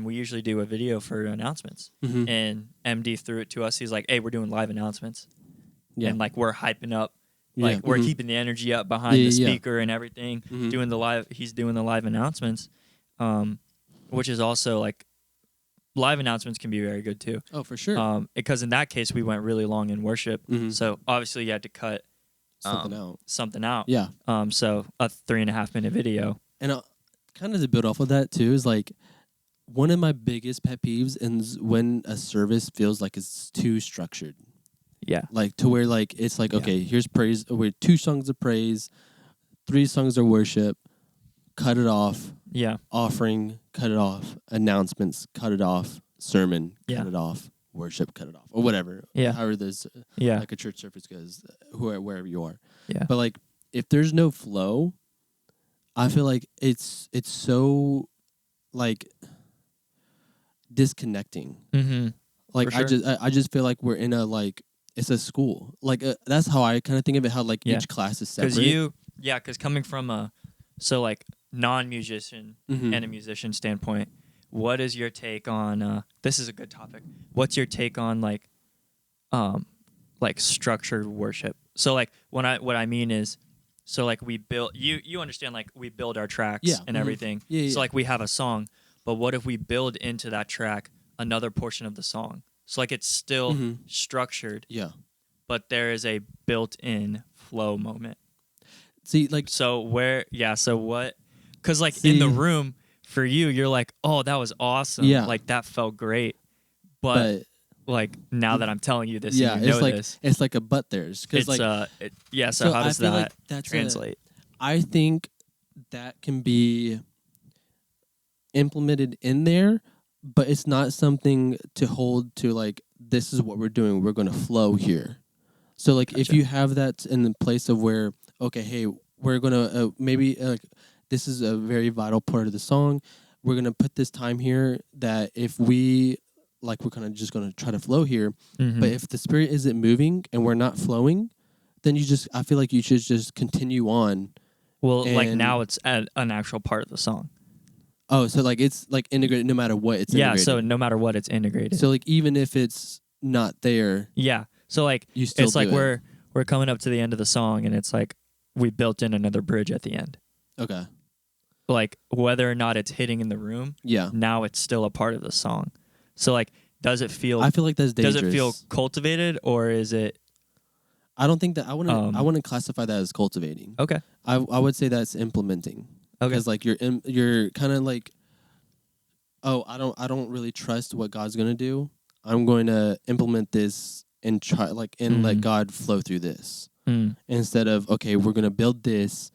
we usually do a video for announcements. And MD threw it to us. He's like, "Hey, we're doing live announcements." Yeah. And like we're hyping up, like Yeah. we're keeping the energy up behind Yeah, the yeah. speaker and everything. He's doing the live announcements, which is also like live announcements can be very good too. Oh, for sure. Because in that case we went really long in worship, so obviously you had to cut something out. Yeah. So a 3.5 minute video. And kind of to build off of that too is like one of my biggest pet peeves is when a service feels like it's too structured. Yeah. Like to where like it's like, okay, here's praise, we're 2 songs of praise, 3 songs of worship, cut it off. Yeah. Offering, cut it off. Announcements, cut it off. Sermon, cut it off. Worship, cut it off. Or whatever. Yeah. However this like a church service goes, wherever you are. Yeah. But like if there's no flow, I feel like it's so like disconnecting. Like For sure. I just feel like we're in a like it's a school. Like that's how I kind of think of it. How like each class is separate. Because coming from a non-musician and a musician standpoint, what is your take on? This is a good topic. What's your take on like structured worship? So like what I mean is, so like we build you understand, like we build our tracks and everything. So like we have a song, but what if we build into that track another portion of the song? So like it's still structured. Yeah. But there is a built-in flow moment. See, like So what because like in the See- room for you, you're like, oh, that was awesome. Yeah. Like that felt great. But like now that I'm telling you this, yeah, and you know it's like this, it's like a but there's because it's like yeah. So how I does feel that like that's translate? I think that can be implemented in there, but it's not something to hold to like this is what we're doing. We're going to flow here. So like if Gotcha. you have that in the place of where okay, hey, we're going to maybe this is a very vital part of the song. We're going to put this time here that if we like we're kind of just going to try to flow here, Mhm. but if the spirit isn't moving and we're not flowing, then I feel like you should just continue on. Well, like and- now it's an actual part of the song. Oh, so like it's like integrated no matter what it's Yeah. integrated. So no matter what, it's integrated. So like even if it's not there, yeah. So like you still it's like do it. we're coming up to the end of the song, and it's like we built in another bridge at the end. Okay. Like whether or not it's hitting in the room, Yeah. now it's still a part of the song. So like, does it feel? I feel like that's dangerous. Does it feel cultivated, or is it I don't think that I wouldn't. I Um, wouldn't classify that as cultivating. okay? I would say that's implementing. Okay. Because like you're kind of like, oh, I don't really trust what God's gonna do. I'm going to implement this and try like and let Mhm. God flow through this Mm. instead of okay, we're gonna build this,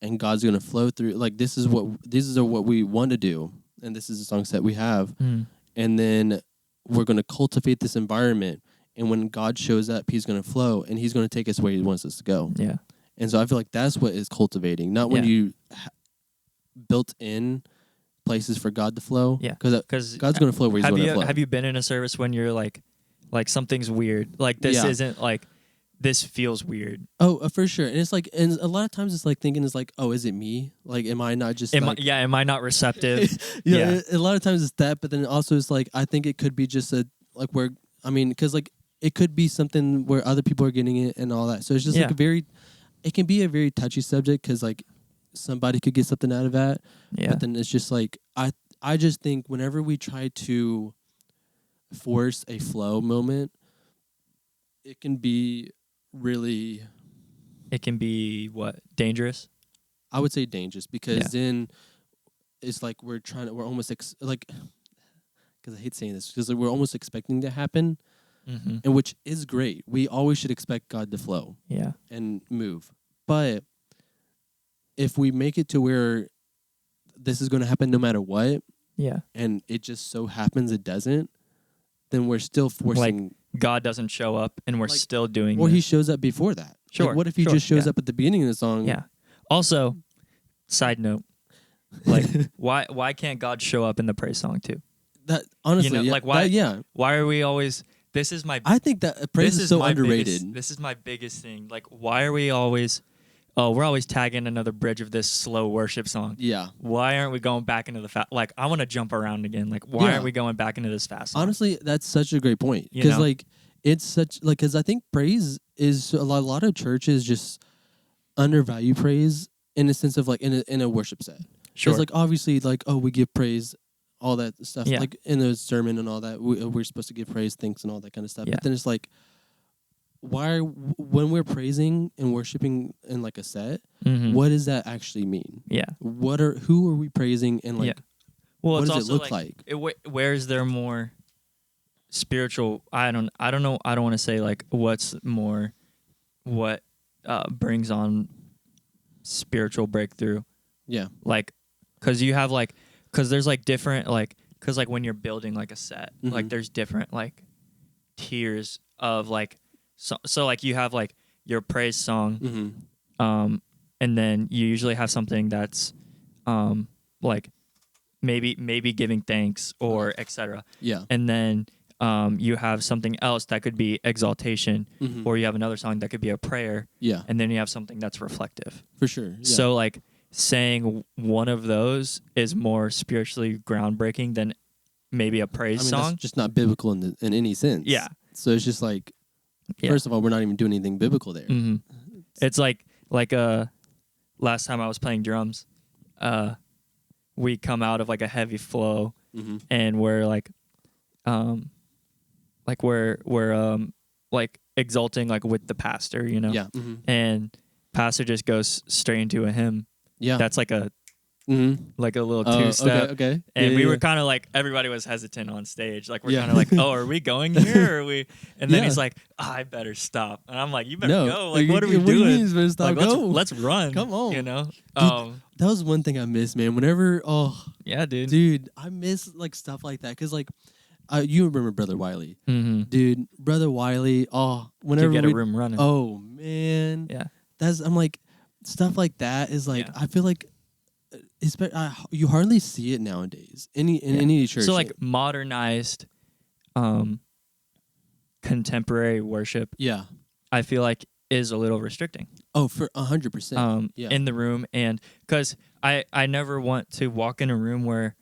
and God's gonna flow through. Like this is what we want to do, and this is the song set we have, Mm. and then we're gonna cultivate this environment. And when God shows up, He's gonna flow, and He's gonna take us where He wants us to go. Yeah. And so I feel like that's what is cultivating, not when Yeah. you built in places for God to flow. Yeah. because Because God's gonna flow where He's going to flow. have you been in a service when you're like something's weird? Like this Yeah. isn't like this feels weird. Oh, for sure. And it's like, and a lot of times it's like thinking is like, oh, is it me? Like, am I not just like, Am I not receptive? yeah. A lot of times it's that, but then also it's like I think it could be just a like where I mean, because like it could be something where other people are getting it and all that. So it's just like it can be a very touchy subject because like somebody could get something out of that. Yeah. But then it's just like I just think whenever we try to force a flow moment, it can be really, It can be what? Dangerous? I would say dangerous because Yeah. then it's like we're almost like because I hate saying this because we're almost expecting to happen, Mm-hmm. and which is great. We always should expect God to flow Yeah. and move, but if we make it to where this is going to happen no matter what, Yeah. and it just so happens it doesn't, then we're still forcing. God doesn't show up and we're Like, still doing or he this. shows up before that. Sure, Like, what if he sure, just shows yeah. up at the beginning of the song? Yeah. Also, side note, like why can't God show up in the praise song too? That honestly, You know, yeah, like, why- that- yeah. Why are we always this is my I think that praise this is so my underrated. this is my biggest thing. Like why are we always we're always tagging another bridge of this slow worship song. Yeah. Why aren't we going back into the fast? Like I want to jump around again. Like why Yeah. aren't we going back into this fast song? Honestly, that's such a great point You because know? like it's such like because I think praise is a lot of churches just undervalue praise in the sense of like in a worship set. Sure. Because like obviously like oh we give praise, all that stuff Yeah. like in the sermon and all that we're supposed to give praise, thanks and all that kind of stuff. Yeah. But then it's like when we're praising and worshiping in like a set, Mhm. what does that actually mean? Yeah. Who are we praising and like Yeah. Well, what it's does it also look like? where is there more spiritual? I don't know. I don't want to say like what's more, what brings on spiritual breakthrough. Yeah. Like, cause you have like, cause there's like different like, cause like when you're building like a set, like Mhm. there's different like tiers of like, so like you have like your praise song, Mm-hmm. and then you usually have something that's like maybe giving thanks or etc. Yeah. And then you have something else that could be exaltation, Mhm. or you have another song that could be a prayer, Yeah. and then you have something that's reflective. For sure. Yeah. So like saying one of those is more spiritually groundbreaking than maybe a praise song. that's just not biblical in any sense. Yeah. So it's just like, Yeah. first of all, we're not even doing anything biblical there. hmm It's like last time I was playing drums, we come out of like a heavy flow, Mm-hmm. and we're like exalting like with the pastor, you know. Yeah. Mm-hmm. And pastor just goes straight into a hymn, Yeah. That's like a Mm-hmm. little two-step. Okay. And Yeah, we yeah. were kind of like, everybody was hesitant on stage. Like, we're Yeah. kind of like, oh, are we going here? Or are we? And then Yeah. he's like, I better stop. And I'm like, you better No. go. Like, what are we What do you doing? mean, better stop? Like, Go. let's run. Come on. You know? That was one thing I miss, man. Whenever, Yeah, dude. dude, I miss like stuff like that. Cause like, you remember Brother Wiley, Mm-hmm. dude. Brother Wiley. Whenever You get we a room running. Oh man. Yeah. I'm like, stuff like that is like, Yeah. I feel like, you hardly see it nowadays. Any church. So like modernized, contemporary worship, yeah. I feel like is a little restricting. Oh, for 100%. Yeah. In the room, and because I never want to walk in a room where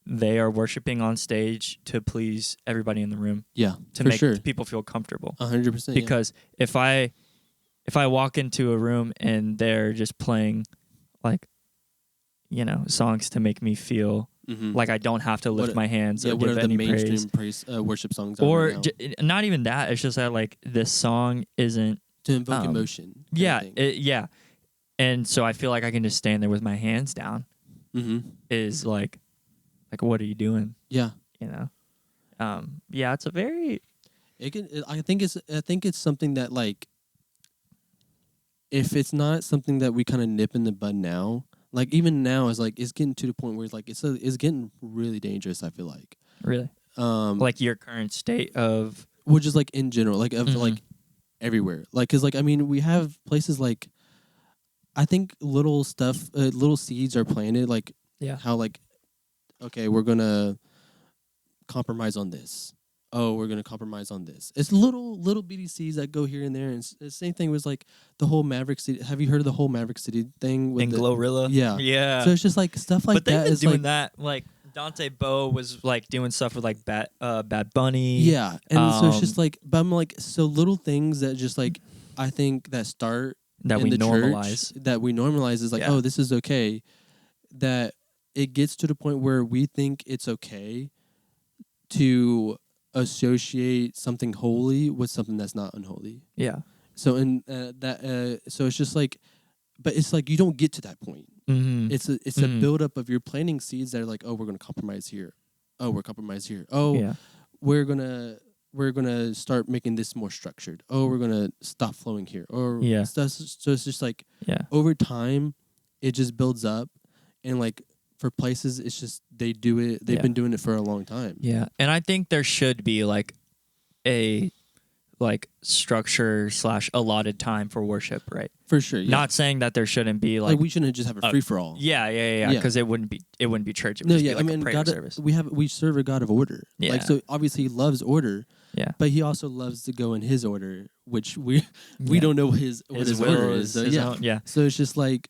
they are worshiping on stage to please everybody in the room, Yeah. to for make sure. people feel comfortable. 100%. Because if I walk into a room and they're just playing like, songs to make me feel like I don't have to lift my hands or what give are the any mainstream praise. worship songs? Are Or right now? not even that. It's just that like this song isn't. To invoke emotion. Yeah. And so I feel like I can just stand there with my hands down. Mm-hmm. Is like, what are you doing? Yeah. Yeah. It's a very. I think it's something that like, if it's not something that we kind of nip in the bud now, like even now is like it's getting to the point where it's getting really dangerous. I feel like Really. Like your current state of. well, just like in general, like of Mhm. like everywhere, like because like I mean we have places like, I think little seeds are planted, like Yeah. how like, okay, we're gonna compromise on this. Oh, we're gonna compromise on this. It's little bitty seeds that go here and there, and the same thing was like the whole Maverick City. Have you heard of the whole Maverick City thing with In Glorilla. Yeah. Yeah. So it's just like stuff like but they've that. been is doing like, that. Like Dante Bowe was like doing stuff with like Bad Bunny. Yeah, and so it's just like, but I'm like, so little things that just like I think that start that in we the normalize. church, that we normalize is like, Yeah. oh, this is okay. That it gets to the point where we think it's okay to associate something holy with something that's not unholy. Yeah. So so it's just like, but it's like you don't get to that point. Mm-hmm. It's a buildup of your planting seeds that are like, oh, we're gonna compromise here. Oh, we're compromised here. Oh, Yeah. we're gonna start making this more structured. Oh, we're gonna stop flowing here. Or Yeah. so it's just like Yeah. over time, it just builds up, and like for places, it's just they do it. They've Yeah. been doing it for a long time. Yeah. And I think there should be like a structure / allotted time for worship, right? For sure. Yeah. Not saying that there shouldn't be like we shouldn't just have a free for all. Yeah. Yeah. Because it wouldn't be church. It would No, just yeah. be like I mean, a prayer God, service. we serve a God of order. Yeah. Like, so obviously he loves order. Yeah. But he also loves to go in his order, which we Yeah. don't know what his order is. So, his yeah. own- yeah. So it's just like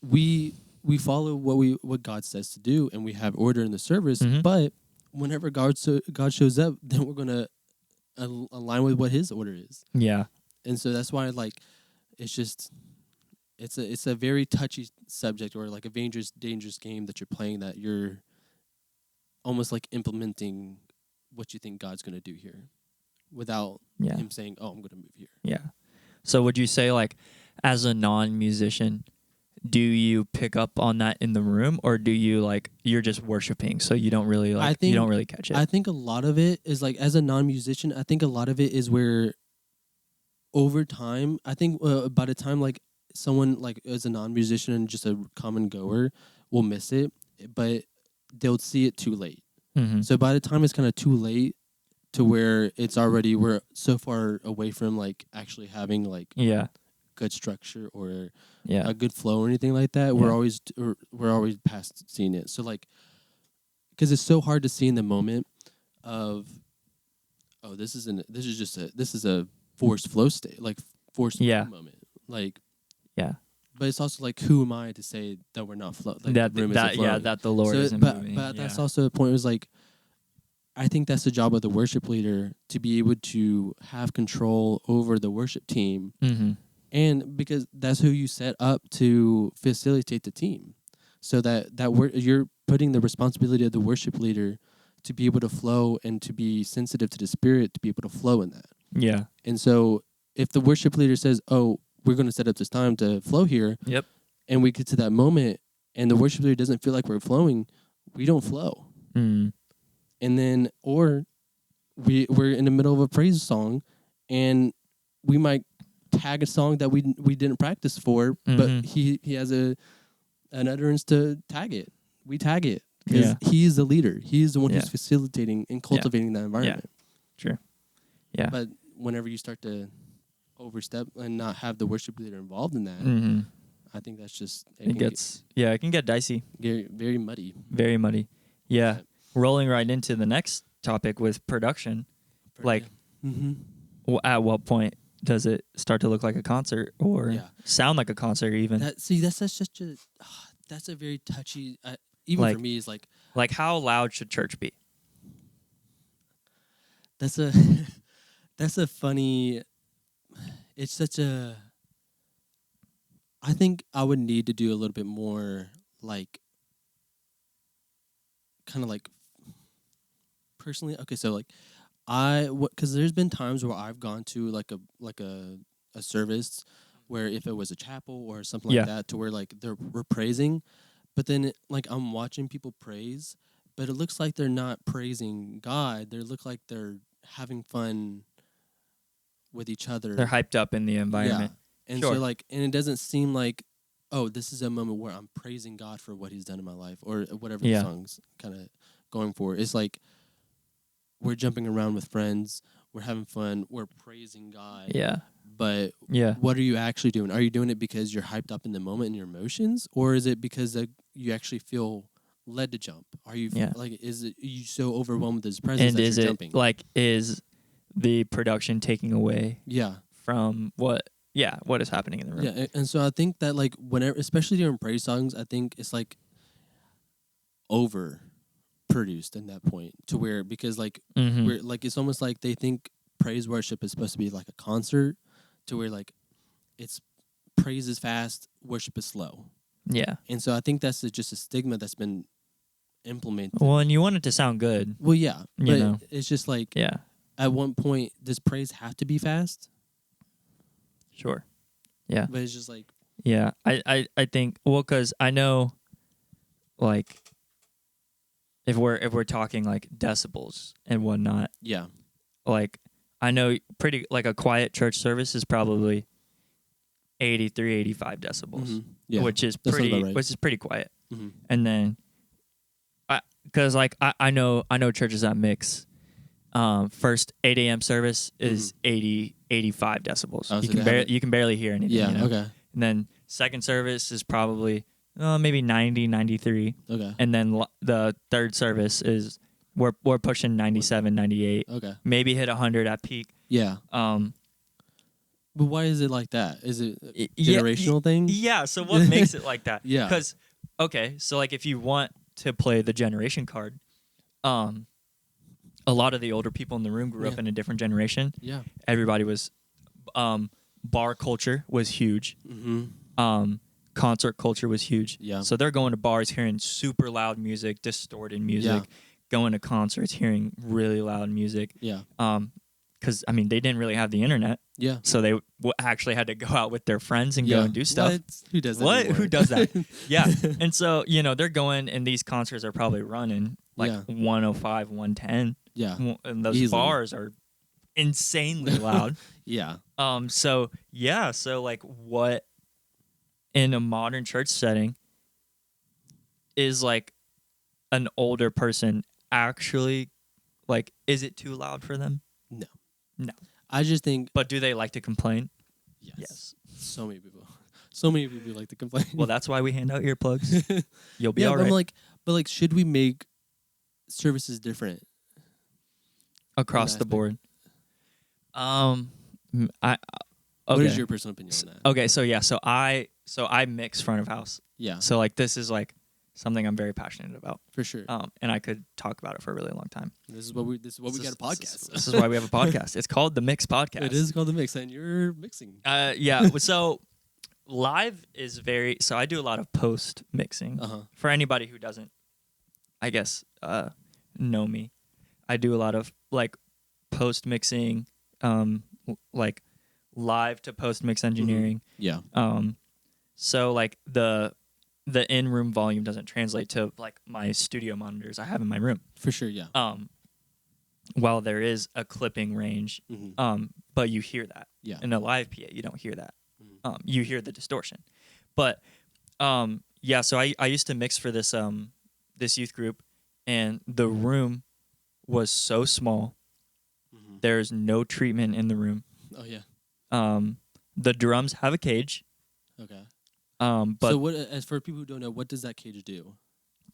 we follow what God says to do, and we have order in the service. Mhm. But whenever God shows up, then we're gonna align with what His order is. Yeah. And so that's why like it's just it's a very touchy subject, or like a dangerous game that you're playing, that you're almost like implementing what you think God's gonna do here, without Yeah. Him saying, "Oh, I'm gonna move here." Yeah. So would you say like as a non-musician, do you pick up on that in the room, or do you like you're just worshiping so you don't really you don't really catch it? I think a lot of it is like, as a non-musician, I think a lot of it is where over time, I think by the time like someone like as a non-musician and just a common goer will miss it, but they'll see it too late. Mhm. So by the time it's kind of too late to where we're so far away from like actually having like Yeah. good structure or Yeah. a good flow or anything like that, we're Yeah. always past seeing it. So like, because it's so hard to see in the moment of, oh, this is a forced flow state, like forced Yeah. flow moment, like. Yeah. But it's also like, who am I to say that we're not flow? Like that the room isn't flowing? that the Lord So, isn't but moving. but that's Yeah. also the point. Was like, I think that's the job of the worship leader, to be able to have control over the worship team. Mhm. And because that's who you set up to facilitate the team, so that you're putting the responsibility of the worship leader to be able to flow and to be sensitive to the Spirit, to be able to flow in that. Yeah. And so if the worship leader says, "Oh, we're going to set up this time to flow here," Yep. and we get to that moment, and the worship leader doesn't feel like we're flowing, we don't flow. Mm. And then, or we're in the middle of a praise song, and we might tag a song that we didn't practice for, but he has an utterance to tag it. We tag it because he is the leader. He is the one who's facilitating and cultivating that environment. True. Yeah. But whenever you start to overstep and not have the worship leader involved in that, I think that's just it can get dicey. Very, very muddy. Very muddy. Yeah. Rolling right into the next topic with production. Like, at what point does it start to look like a concert or sound like a concert even? That's a very touchy, even for me, is like how loud should church be? That's a funny, it's such a, I think I would need to do a little bit more like, kind of like, personally, okay, so like, because there's been times where I've gone to like a service where if it was a chapel or something like that, to where like we're praising, but then like I'm watching people praise, but it looks like they're not praising God. They look like they're having fun with each other. They're hyped up in the environment. Yeah. And so like, and it doesn't seem like, oh, this is a moment where I'm praising God for what he's done in my life, or whatever the song's kind of going for. It's like, we're jumping around with friends, we're having fun, we're praising God. Yeah. But what are you actually doing? Are you doing it because you're hyped up in the moment in your emotions, or is it because you actually feel led to jump? Are you like, is it you so overwhelmed with his presence and that is you're it jumping? Like, is the production taking away from what is happening in the room? Yeah, and so I think that like whenever, especially during praise songs, I think it's like over produced in that point, to where, because like we're like, it's almost like they think praise worship is supposed to be like a concert, to where like it's praise is fast, worship is slow. Yeah. And so I think that's just a stigma that's been implemented. Well, and you want it to sound good. Well, yeah, but you know. it's just like, at one point, does praise have to be fast? Sure. Yeah. But it's just like, yeah, I think, well, because I know, like, if we're talking like decibels and whatnot, like, I know pretty, like, a quiet church service is probably 83, 85 decibels, which is pretty quiet. And then, because like I know churches that mix. First 8 a.m. service is 85 decibels. Oh, You can barely hear anything. Yeah. You know? Okay. And then second service is probably maybe 90, 93. Okay. And then the third service is we're pushing 97, 98. Okay. Maybe hit 100 at peak. Yeah. But why is it like that? Is it a generational thing? Yeah. So what makes it like that? Yeah. Because so like, if you want to play the generation card, a lot of the older people in the room grew up in a different generation. Yeah. Everybody was, bar culture was huge. Concert culture was huge. Yeah. So they're going to bars hearing super loud music, distorted music. Going to concerts hearing really loud music. Yeah. Because, I mean, they didn't really have the internet. Yeah. So they actually had to go out with their friends and go and do stuff. What? Who does that? What? Anymore? Who does that? Yeah. And so, they're going, and these concerts are probably running like 105, 110. Yeah. And those Easily. bars are insanely loud. Yeah. So like, what in a modern church setting is like an older person actually, like, is it too loud for them? No. I just think. But do they like to complain? Yes. So many people like to complain. Well, that's why we hand out earplugs. You'll be all right. I'm like, but like, should we make services different across the board? Okay. What is your personal opinion on that? Okay, so I mix front of house. Yeah. So like, this is like something I'm very passionate about. For sure. And I could talk about it for a really long time. This is what we got a podcast. This is why we have a podcast. It's called the Mix Podcast. It is called the Mix, and you're mixing. Yeah. So live is so I do a lot of post mixing. For anybody who doesn't, I guess, know me, I do a lot of like post mixing, like live to post mix engineering. Yeah. So like the in-room volume doesn't translate to like my studio monitors I have in my room. For sure, yeah. While there is a clipping range, but you hear that. Yeah. In a live PA, you don't hear that. Mhm. You hear the distortion. But yeah, so I used to mix for this this youth group, and the room was so small. Mhm. There's no treatment in the room. Oh yeah. The drums have a cage. Okay. But So what? As for people who don't know, what does that cage do?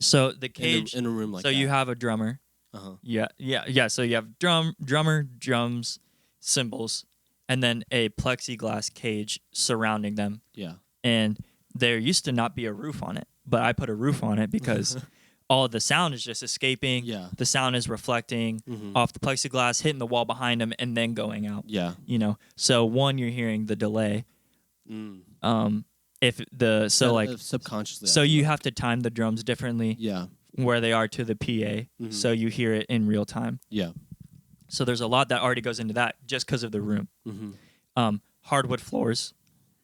so the cage in a room like so that. you have a drummer. Uh-huh. Yeah. So you have drummer, drums, cymbals, and then a plexiglass cage surrounding them. Yeah. And there used to not be a roof on it, but I put a roof on it because all of the sound is just escaping. Yeah. The sound is reflecting off the plexiglass, hitting the wall behind them, and then going out. Yeah. You know, so one, you're hearing the delay. Mm. If the so like subconsciously. so you have to time the drums differently. Yeah. Where they are to the PA, so you hear it in real time. Yeah. So there's a lot that already goes into that just because of the room. Hardwood floors.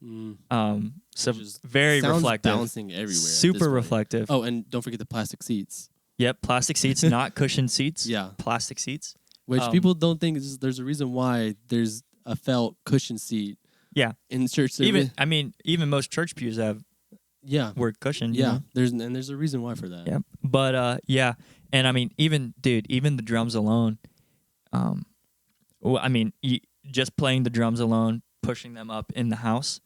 So very sounds reflective. Bouncing everywhere. Super reflective. Oh, and don't forget the plastic seats. Yep, plastic seats, not cushioned seats. Yeah. Plastic seats. Which people don't think there's a reason why there's a felt cushion seat. Yeah. In church service. Even most church pews have word cushion. Yeah. There's a reason why for that. Yeah. But yeah. And I mean, even the drums alone, just playing the drums alone, pushing them up in the house,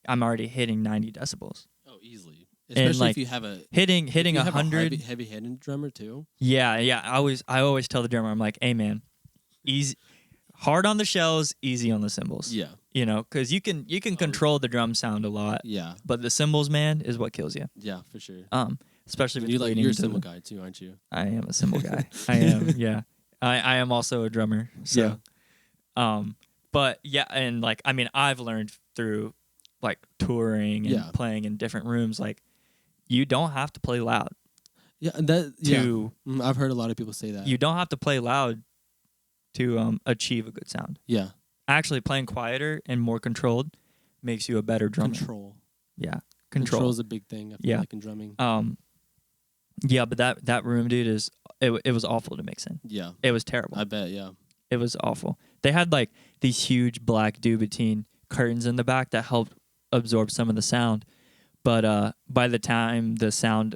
I'm already hitting 90 decibels. Oh, easily. Especially like, if you have a hitting 100 heavy-handed drummer too. Yeah. I always tell the drummer, I'm like, hey man, easy, hard on the shells, easy on the cymbals. Yeah. You know, because you can control the drum sound a lot. Yeah. But the cymbals, man, is what kills you. Yeah, for sure. Especially if it's you're a cymbal guy too, aren't you? I am a cymbal guy. I am. Yeah. I am also a drummer. So. Yeah. But yeah, and like I've learned through like touring and playing in different rooms, like you don't have to play loud. Yeah, I've heard a lot of people say that. You don't have to play loud to achieve a good sound. Yeah. Actually, playing quieter and more controlled makes you a better drummer. Control. Yeah. Control is a big thing, I feel like, in drumming. Yeah, but that room, dude, it was awful to mix in. Yeah. It was terrible. I bet, yeah. It was awful. They had like these huge black Duvetine curtains in the back that helped absorb some of the sound. But by the time the sound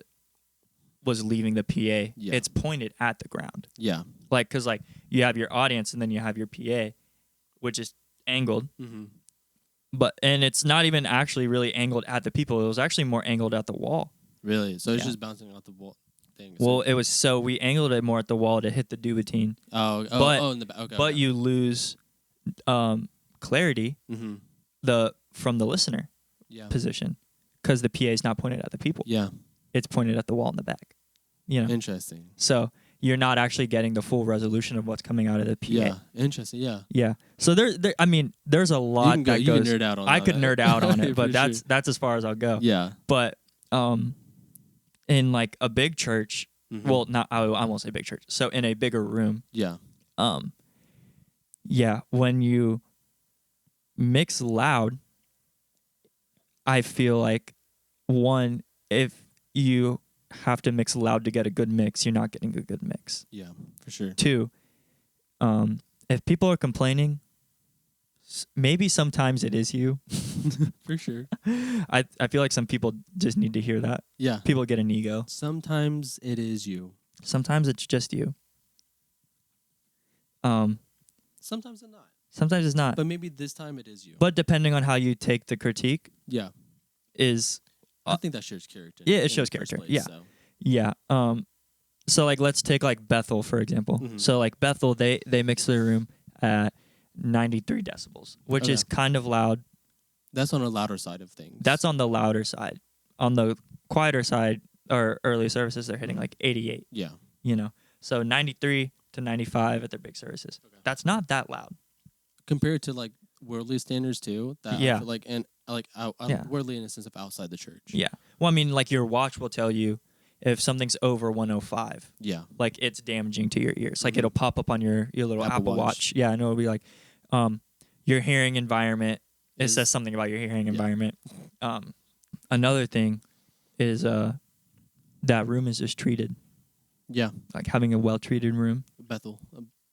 was leaving the PA, it's pointed at the ground. Yeah. Like, because like you have your audience and then you have your PA, which is angled. And it's not even actually really angled at the people. It was actually more angled at the wall. Really? So it's just bouncing off the wall thing. Well, it was we angled it more at the wall to hit the Duvetine. In the back. Okay. But you lose clarity from the listener position because the PA is not pointed at the people. Yeah. It's pointed at the wall in the back. You know. Interesting. So you're not actually getting the full resolution of what's coming out of the PA. Yeah. Interesting. Yeah. Yeah. So there's a lot you can nerd out on I could nerd out on it, but sure. that's as far as I'll go. Yeah. But in like a big church, well, not I won't say big church. So in a bigger room, when you mix loud, I feel like one, if you have to mix loud to get a good mix, you're not getting a good mix. Yeah, for sure. Two, if people are complaining, maybe sometimes it is you. For sure. I feel like some people just need to hear that. Yeah. People get an ego. Sometimes it is you. Sometimes it's just you. Sometimes it's not. Sometimes it's not. But maybe this time it is you. But depending on how you take the critique, I think that shows character. Yeah, it shows character. Place, yeah. So. Yeah. So like let's take like Bethel for example. So like Bethel, they mix their room at 93 decibels, which is kind of loud. That's on the louder side of things. That's on the louder side. On the quieter side, or early services, they're hitting like 88. Yeah. You know, so 93 to 95 at their big services. Okay. That's not that loud. Compared to like worldly standards too. That I feel like and like worldly in a sense of outside the church. Yeah. Well, I mean, like your watch will tell you if something's over 105. Yeah. Like it's damaging to your ears. Like it'll pop up on your little Apple Watch. Yeah, and it'll be like, your hearing environment. It says something about your hearing environment. another thing is that room is just treated. Yeah, Like having a well-treated room. Bethel.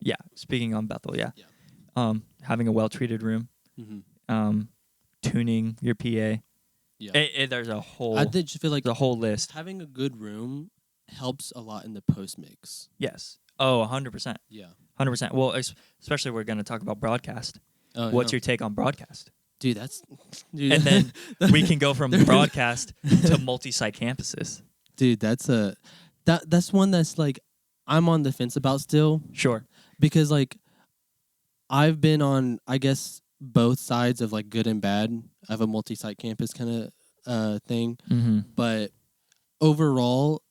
Yeah, speaking on Bethel, yeah. Yeah. Having a well-treated room, tuning your PA. Yeah. There's a whole. I did just feel like the whole list. having a good room helps a lot in the post mix. Yes. Oh, 100%. Yeah. 100%. Well, especially we're going to talk about broadcast. Oh, What's yeah. your take on broadcast? Dude, dude, And then we can go from broadcast to multi-site campuses. Dude, that's one that's like I'm on the fence about still. Sure. Because like I've been on, I guess, both sides of like good and bad of a multi-site campus kind of thing. Mm-hmm. But overall,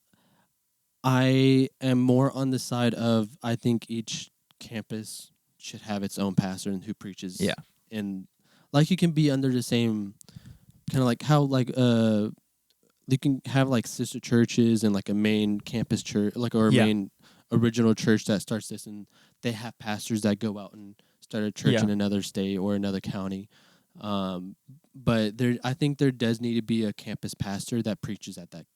I am more on the side of I think each campus should have its own pastor and who preaches. Yeah. And like you can be under the same kind of like how like you can have like sister churches and like a main campus church, like or a main original church that starts this, and they have pastors that go out and start a church in another state or another county. But I think there does need to be a campus pastor that preaches at that.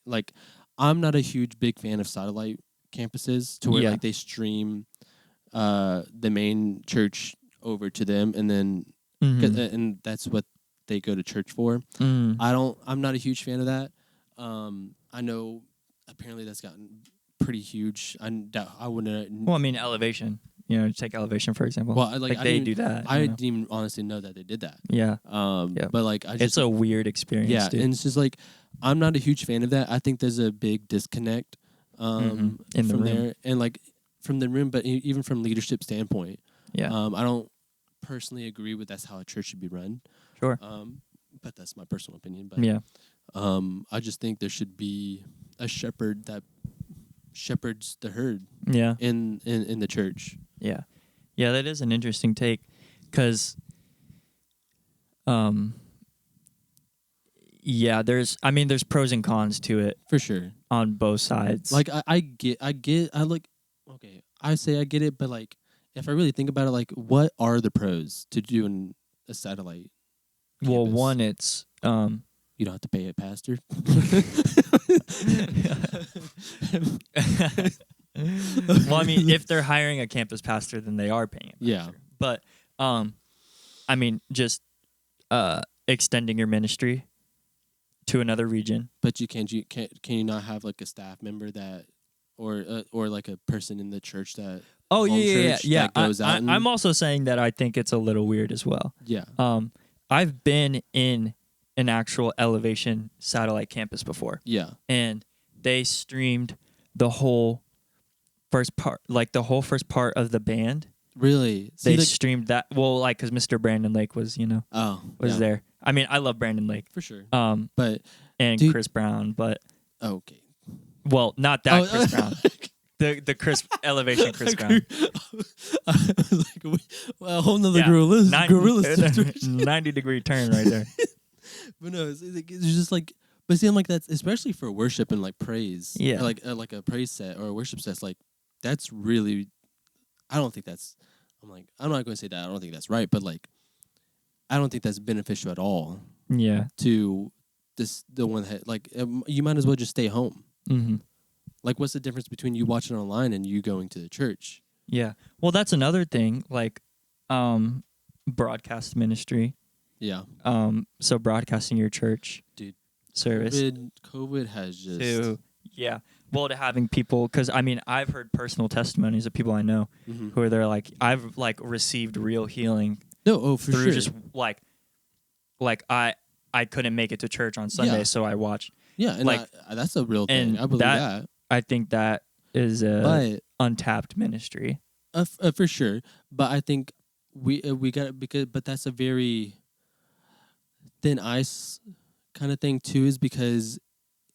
Like, I'm not a huge big fan of satellite campuses to where like they stream the main church over to them, and then and that's what they go to church for. I'm not a huge fan of that. I know apparently that's gotten pretty huge. I wouldn't. Well, I mean, Elevation. Take Elevation for example. Well, like they do that. I didn't even honestly know that they did that. Yeah. But like, it's a weird experience. Yeah, dude. and it's just like I'm not a huge fan of that. I think there's a big disconnect in the from room. there, and like from the room, but even from leadership standpoint. Yeah. I don't personally agree with that's how a church should be run. Sure. But that's my personal opinion. But yeah. I just think there should be a shepherd that shepherds the herd. Yeah. In the church. Yeah. Yeah, that is an interesting take, because there's pros and cons to it for sure on both sides. Like I get I say I get it, but like if I really think about it, like what are the pros to doing a satellite campus? Well, one, it's you don't have to pay a pastor. Well, I mean, if they're hiring a campus pastor, then they are paying a pastor. Yeah. But I mean, just extending your ministry to another region. But can you not have like a staff member that or like a person in the church that that goes out I'm also saying that I think it's a little weird as well. Yeah. I've been in an actual Elevation satellite campus before. Yeah. And they streamed the whole first part of the band. Really? They streamed that, well, like, because Mr. Brandon Lake was there. I mean, I love Brandon Lake. For sure. But Chris Brown, but okay. Well, not that Chris Brown. The Chris Elevation Chris Brown. I was like, well, a whole nother gorilla 90-degree turn right there. But no, it's just like, but see, I'm like, that's especially for worship and like praise. Yeah. Like a praise set or a worship set. Like, that's really, I don't think that's, I'm not going to say that I don't think that's right, but like, I don't think that's beneficial at all. Yeah. To the one that, like, you might as well just stay home. Mm-hmm. Like, what's the difference between you watching online and you going to the church? Yeah. Well, that's another thing, like, broadcast ministry. Yeah. So broadcasting your church, dude, service. COVID has just. Well, to having people, because I mean, I've heard personal testimonies of people I know who are there, like, I've like received real healing. No, for through sure. Just like I couldn't make it to church on Sunday, so I watched. Yeah, and like that's a real thing. I believe that. I think that is a untapped ministry. For sure, but I think we got but that's a very thin ice kind of thing too, is because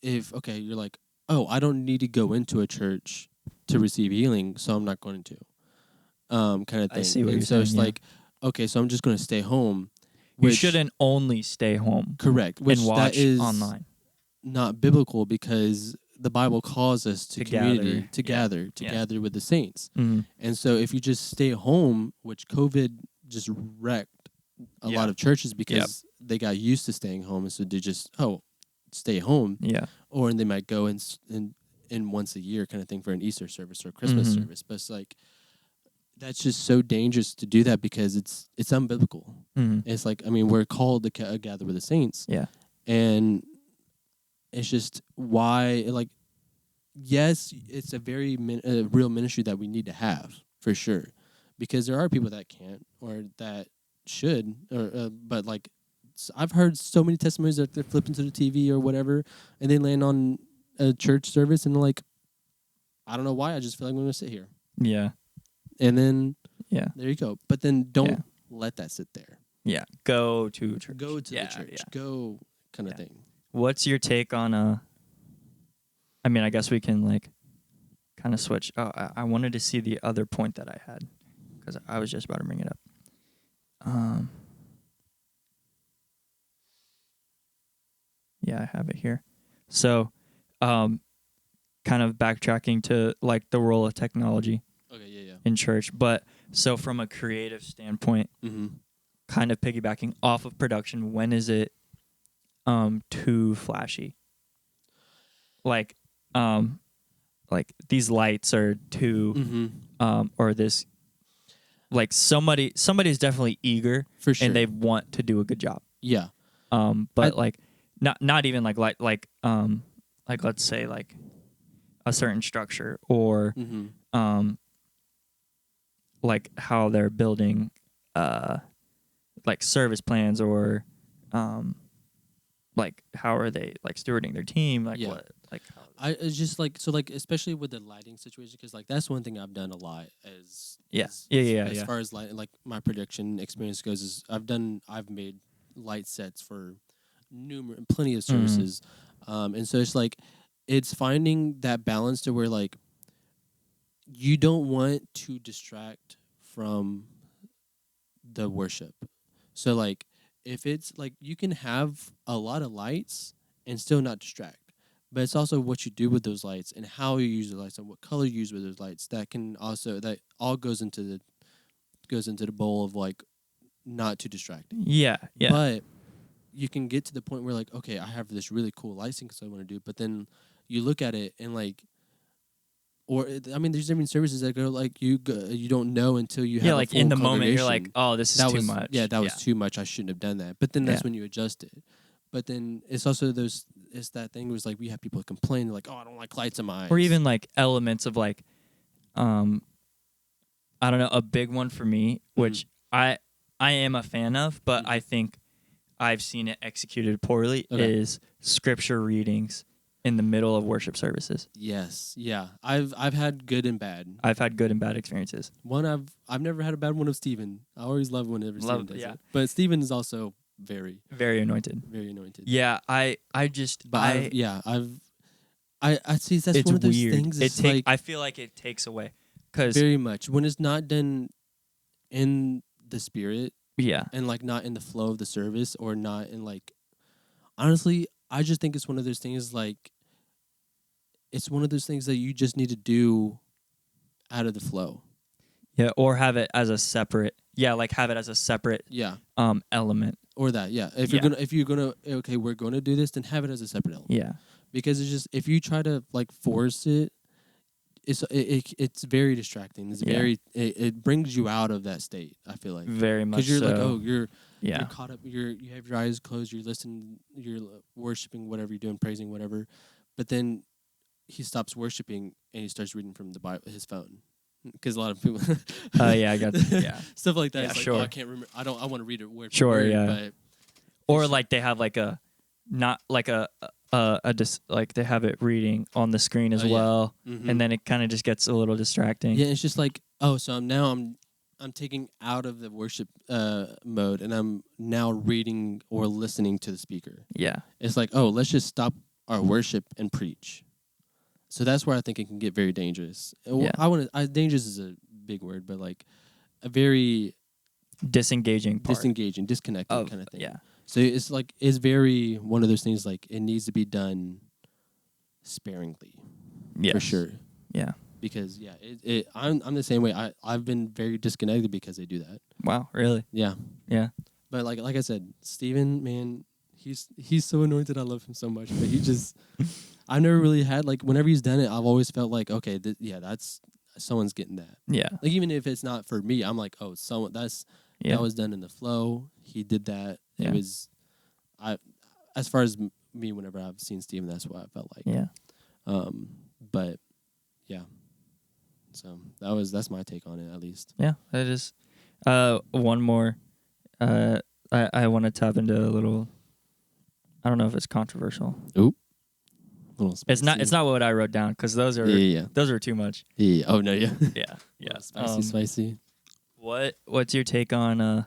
if you're like, oh, I don't need to go into a church to receive healing, so I'm not going to, kind of thing. I see what you're so saying. It's like, okay, so I'm just going to stay home. You shouldn't only stay home. Correct. Which and watch that is online. Not biblical, because the Bible calls us to community, gather. to gather with the saints. Mm-hmm. And so if you just stay home, which COVID just wrecked a lot of churches, because they got used to staying home, and so they just stay home, Yeah. or and they might go in once a year kind of thing for an Easter service or a Christmas Mhm. service. But it's like that's just so dangerous to do that because it's unbiblical. Mhm. It's like, I mean, we're called to gather with the saints, Yeah. and it's just why, like, yes, it's a very real ministry that we need to have for sure, because there are people that can't or that should, or but like I've heard so many testimonies that they're flipping to the TV or whatever, and they land on a church service and they're like, I don't know why, I just feel like I'm going to sit here, Yeah. and then Yeah. there you go. But then don't Yeah. let that sit there. Yeah. Go to church. Go to Yeah, the church. yeah. Go kind of Yeah. thing. What's your take on I mean, I guess we can like kind of switch. Oh, I wanted to see the other point that I had because I was just about to bring it up. Yeah, I have it here. So, kind of backtracking to like the role of technology Okay, yeah. in church, but so from a creative standpoint, Mm-hmm. kind of piggybacking off of production, when is it too flashy? Like these lights are too Mm-hmm. or this like somebody's definitely eager For sure. and they want to do a good job. Yeah. But like not even like let's say like a certain structure or Mm-hmm. like how they're building like service plans or like how are they like stewarding their team, like Yeah. what like how, It's just like, so like, especially with the lighting situation, because like that's one thing I've done a lot as Yeah. as, Yeah, as yeah. far as like my production experience goes, is I've made light sets for plenty of services, and so it's like it's finding that balance to where like you don't want to distract from the worship. So like if it's like you can have a lot of lights and still not distract. But it's also what you do with those lights and how you use the lights and what color you use with those lights that all goes into the bowl of like not too distracting. yeah. But you can get to the point where like, okay, I have this really cool lighting because I want to do, but then you look at it and like, I mean, there's even services that go like you don't know until you have Yeah, a like full in the moment you're like, congregation. oh, this is That too was much. Yeah, that was too much. I shouldn't have done that. But then that's Yeah. when you adjust it. But then it's also it's that thing was like we have people complain like, oh, I don't like lights in my eyes. Or even like elements of like I don't know, a big one for me, which I am a fan of, but I think I've seen it executed poorly, is scripture readings in the middle of worship services. Yes, yeah. I've had good and bad. I've had good and bad experiences. One I've never had a bad one of Stephen. I always love whenever Stephen does it. But Stephen is also very anointed. Very anointed. Yeah, I just But I see that's it's one of those weird. things. It's like I feel like it takes away because very much when it's not done in the spirit yeah, and like not in the flow of the service or not in like honestly, I just think it's one of those things like it's one of those things that you just need to do out of the flow. yeah, or have it as a separate element. Or that, yeah. If you're gonna okay, we're gonna do this, then have it as a separate element. Yeah. Because it's just if you try to like force it, it's very distracting. It's very it brings you out of that state. I feel like Very much because you're like, so. oh, you're Yeah. caught up. You have your eyes closed. You're listening. You're worshiping whatever you're doing, praising whatever. But then he stops worshiping and he starts reading from the Bible, his phone. Because a lot of people, Yeah, I got yeah. stuff like that. Yeah, It's like, sure. oh, I can't remember. I want to read it word for Sure, word. yeah. But Or like they have like a not like like they have it reading on the screen as Oh, yeah. well, Mhm. and then it kind of just gets a little distracting. yeah, it's just like, oh, so I'm taking out of the worship mode, and I'm now reading or listening to the speaker. Yeah. It's like, oh, let's just stop our worship and preach. So that's where I think it can get very dangerous. Well, Yeah. Dangerous is a big word, but like a very Disengaging part. disengaging, disconnecting kind of thing. Yeah. So it's like it's very one of those things like it needs to be done sparingly. Yes. For sure. Yeah. Because I'm the same way. I've been very disconnected because they do that. Wow. Really? Yeah. Yeah. But like I said, Steven, man, he's so anointed. I love him so much. But he just, I never really had like whenever he's done it, I've always felt like okay, that's someone's getting that. Yeah. Like even if it's not for me, I'm like, oh, someone that was done in the flow. He did that. Yeah. It was, as far as me, whenever I've seen Steven, that's what I felt like. Yeah. But yeah. So that's my take on it, at least. Yeah, that is. One more. I want to tap into a little. I don't know if it's controversial. Oop. It's not what I wrote down because those are those are too much. Yeah. Oh no. Yeah. Yeah. Spicy. What's your take on?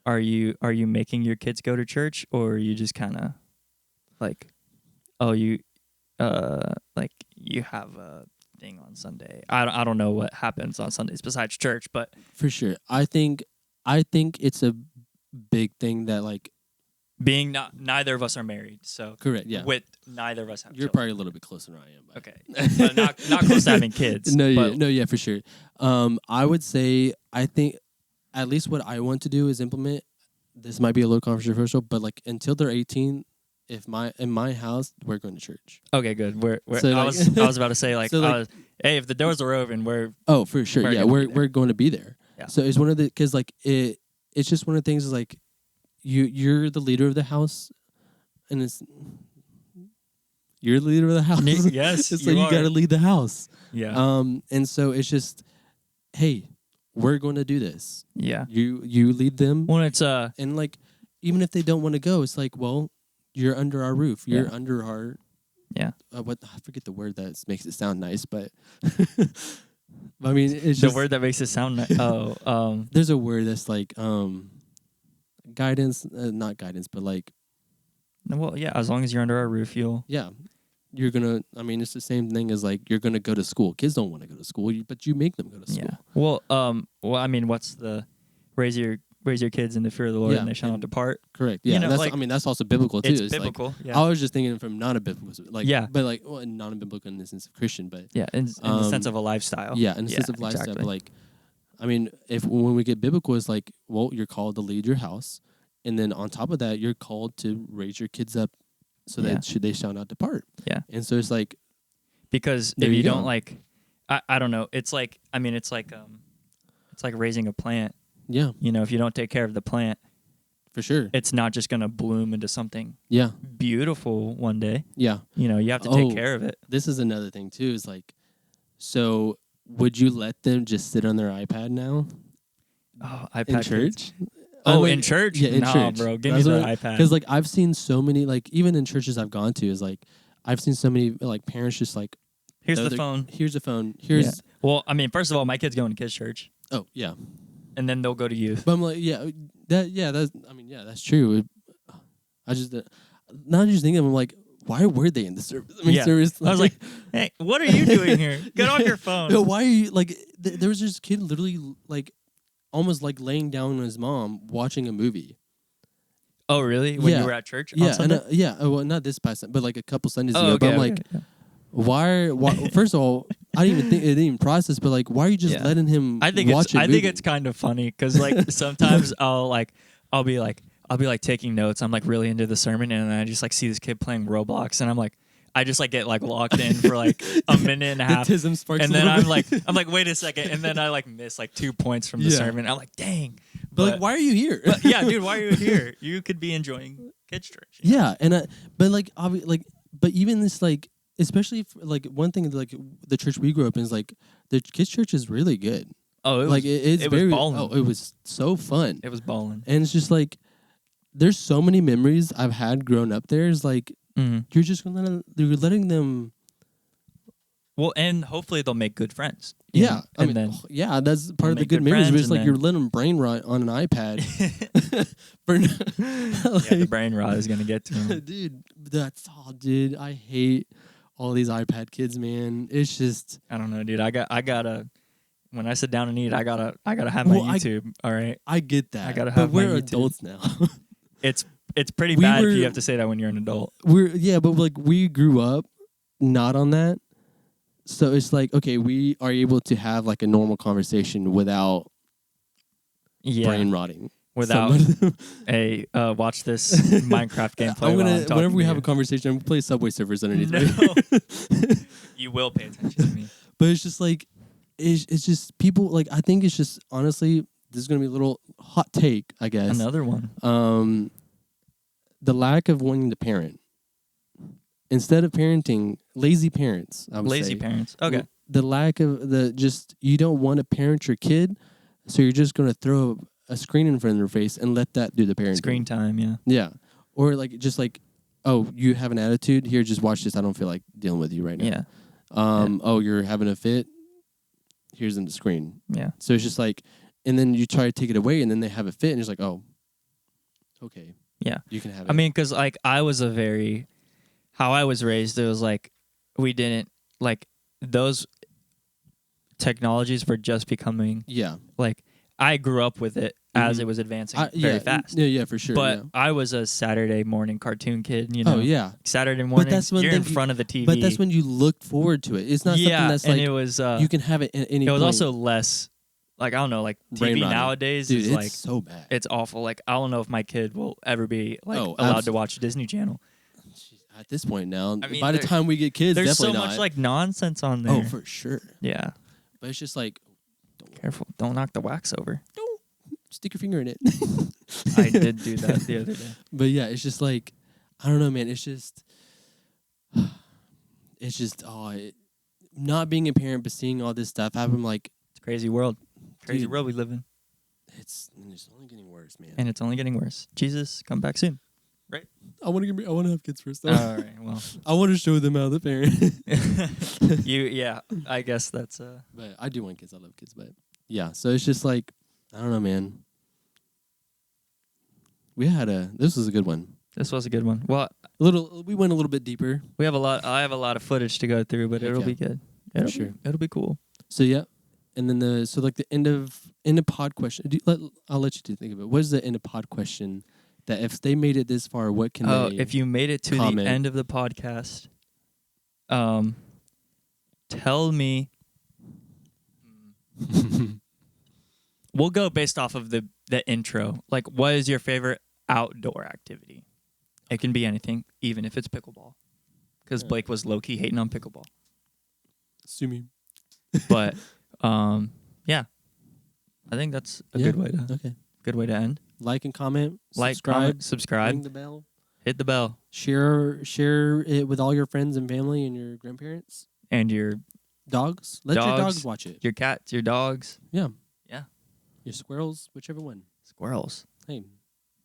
Are you making your kids go to church, or are you just kind of like, oh, you have a thing on Sunday? I don't know what happens on Sundays besides church, but for sure, I think it's a big thing that like being neither of us are married, so correct. Yeah, with neither of us have. You're children. probably a little bit closer than I am. But. Okay, but not close to having kids. No, for sure. I would say I think at least what I want to do is implement. This might be a little controversial, but like until they're 18, in my house, we're going to church. Okay, good. We're So, I like- was about to say like, hey, if the doors are open, we're Oh, for sure. We're Yeah, gonna be we're going to be there. Yeah. So it's one of the because like it's just one of the things is like you're the leader of the house, and you're the leader of the house. Yes, it's you like are. you got to lead the house. yeah. And so it's just, hey, we're going to do this. Yeah. You lead them, When it's and like even if they don't want to go, it's like, well, you're under our roof. You're Yeah. under our what I forget the word that makes it sound nice, but I mean it's the just word that makes it sound nice. Oh, there's a word that's like guidance, not guidance, but like well, yeah. As long as you're under our roof, you'll. yeah, you're gonna. I mean, it's the same thing as like you're gonna go to school. Kids don't want to go to school, but you make them go to school. Yeah. Well, I mean, what's the raise your kids in the fear of the Lord, Yeah, and they shall not and- depart. Correct. Yeah, You know, that's. like, I mean, that's also biblical too. It's like, biblical. I yeah. was just thinking from not a biblical, like Yeah. but like well, not a biblical in the sense of Christian, but Yeah. In the sense of a lifestyle. yeah, in the sense of lifestyle. exactly. But like, I mean, if when we get biblical, it's like, well, you're called to lead your house, and then on top of that, you're called to raise your kids up so that they shall not depart. Yeah. And so it's like, Because There if you you go. don't like, I don't know. It's like it's like raising a plant. yeah, You know, if you don't take care of the plant, for sure. it's not just gonna bloom into something Yeah, beautiful one day. yeah. You know, you have to Oh. take care of it. This is another thing too. Is like, so would you let them just sit on their iPad now Oh, in iPad church? kids. Oh, like- in church? Yeah, in Nah, church, bro. Give me the iPad. Because like I've seen so many like even in churches I've gone to is like I've seen so many like parents just like Here's throw the their- phone. Here's the phone. Here's Yeah. Well, I mean, first of all, my kid's going to kids' church, oh yeah. and then they'll go to youth. But I'm like that's true. I just now just thinking I'm like why were they in the service? I mean Yeah. service. I was like, hey, what are you doing here? Get off your phone. no, why are you like there was this kid literally like almost like laying down on his mom watching a movie. Oh, really? When Yeah. you were at church? Yeah, On Sunday? well, not this past, but like a couple Sundays Oh, ago. But okay, I'm like, okay, yeah. why? First of all, I didn't even think it didn't even process. But like, why are you just Yeah. letting him I think watch a movie? it's kind of funny because like sometimes I'll be like taking notes. I'm like really into the sermon, and then I just like see this kid playing Roblox, and I'm like, I just like get like locked in for like a minute and a half, The tism sparks and a then little I'm bit. like, wait a second, and then I like miss like 2 points from the Yeah. sermon. I'm like, dang. but like, why are you here? But yeah, dude, why are you here? You could be enjoying kids' church. Yeah, and but like, but even this like, especially like one thing like the church we grew up in is like the kids' church is really good. Oh, it was, Like it's it was very balling. oh, it was so fun. It was balling. And it's just like there's so many memories I've had growing up there. Is like you're just you're letting them. Well, and hopefully they'll make good friends. you know? I And mean, then yeah, that's part of the make good good memories. But friends it's like and you're then- letting them brain rot on an iPad. yeah, the brain rot is gonna get to them. Dude, dude. I hate all these iPad kids, man. It's just I don't know, dude. I gotta when I sit down and eat, I gotta have my Well, YouTube. All right, I get that. I gotta but have my we're YouTube. adults now. it's pretty We bad if were- you have to say that when you're an adult. But like we grew up not on that. So it's like, okay, we are able to have like a normal conversation without Yeah, brain rotting. without Someone- a watch this Minecraft gameplay. I'm while gonna I'm talking whenever we to have you. a conversation, I'm gonna play Subway Surfers underneath No. me. You will pay attention to me. But it's just like it's just people like I think it's just honestly this is gonna be a little hot take, I guess. Another one. The lack of wanting to parent. Instead of parenting, lazy parents, I would Lazy say. parents. Okay. The lack of you don't want to parent your kid, so you're just gonna throw a screen in front of their face and let that do the parenting. Screen time, yeah. Yeah. Or oh, you have an attitude, here, just watch this. I don't feel like dealing with you right now. Yeah. Oh, you're having a fit, here's the screen. Yeah. So it's just like, and then you try to take it away, and then they have a fit, and it's like, oh, okay, Yeah. you can have it. I mean, because like how I was raised, it was like we didn't like those technologies were just becoming yeah, like I grew up with it as Mhm. it was advancing very fast. Yeah, for sure. But yeah. I was a Saturday morning cartoon kid, you know. Oh yeah, Saturday morning, that's when you're in they- front of the TV. but that's when you looked forward to it. It's not yeah, something that's and like it was you can have it at any. it was point. also less like I don't know, like Brain TV rotting. nowadays Dude, is it's like so bad. it's awful. Like I don't know if my kid will ever be like Oh, allowed to watch Disney Channel. At this point now, I mean, by the there- time we get kids, There's so definitely much not. like nonsense on there. Oh, for sure. Yeah. But it's just like, Careful. Don't knock the wax over. stick your finger in it. I did do that the other day. But yeah, it's just like, I don't know, man. It's just not being a parent, but seeing all this stuff happen. Like, It's a crazy world. Crazy Dude. world we live in. it's only getting worse, man. And it's only getting worse. Jesus, come back soon. I want to have kids first. All right. Well, I want to show them how to parent. I guess that's But I do want kids. I love kids. But yeah, so it's just like, I don't know, man. This was a good one. this was a good one. Well, We went a little bit deeper. I have a lot of footage to go through, but Heck it'll yeah. be good. It'll sure. Be, it'll be cool. So yeah, and then the end of pod question. I'll let you two think of it. What is the end of pod question? That if they made it this far, what can they? If you made it to comment? the end of the podcast, tell me. We'll go based off of the intro. Like, what is your favorite outdoor activity? It can be anything, even if it's pickleball. Because Blake was low-key hating on pickleball. Sue me. But, yeah. I think that's a good way to end. Like and comment. Like, subscribe. comment, subscribe, Ring the bell. hit the bell, Share it with all your friends and family and your grandparents. and your Dogs. Let your Dogs. dogs watch it. your cats, your dogs, Yeah. Yeah. Your squirrels, whichever one. squirrels. Hey,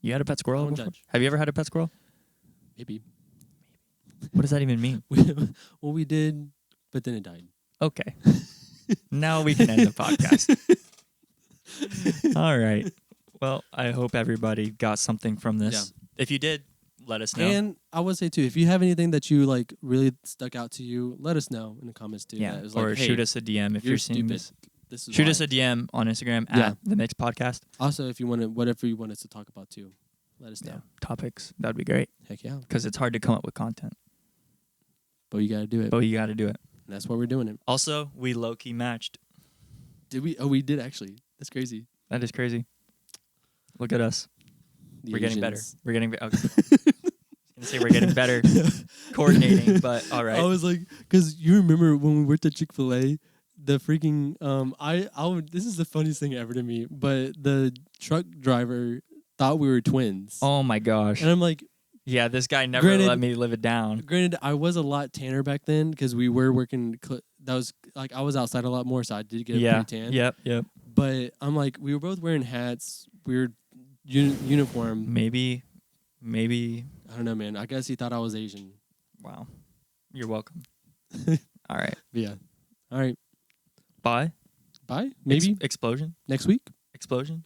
You had a pet squirrel Don't before? judge. Have you ever had a pet squirrel? maybe. What does that even mean? Well, we did, but then it died. Okay. Now we can end the podcast. All right. Well, I hope everybody got something from this. If you did, let us know. And I would say too, if you have anything that you like really stuck out to you, let us know in the comments too. yeah. That was Or like, hey, shoot us a DM if you're seeing stupid. this. This is Shoot why. us a DM on Instagram Yeah. at The Mix Podcast. Also, if you want to, whatever you want us to talk about too, let us know. Yeah. Topics. That would be great Heck yeah. because it's hard to come up with content. But you got to do it. But you got to do it. And that's why we're doing it. Also, we low-key matched. Did we? Oh, we did actually. That's crazy. That is crazy. Look at us. The We're getting better. Asians. We're getting better. Okay. I was going to say we're getting better coordinating, but all right. I was like, because you remember when we worked at Chick-fil-A, the freaking this is the funniest thing ever to me. But the truck driver thought we were twins. Oh, my gosh. And I'm like, Yeah, this guy never Granted- let me live it down. granted, I was a lot tanner back then because we were working. That was like I was outside a lot more, so I did get Yeah. pretty tan. Yep. But I'm like, we were both wearing hats. We were uniform. Maybe. I don't know, man. I guess he thought I was Asian. Wow. You're welcome. All right. But yeah. All right. Bye. Bye. Maybe Explosion. next week. Explosion.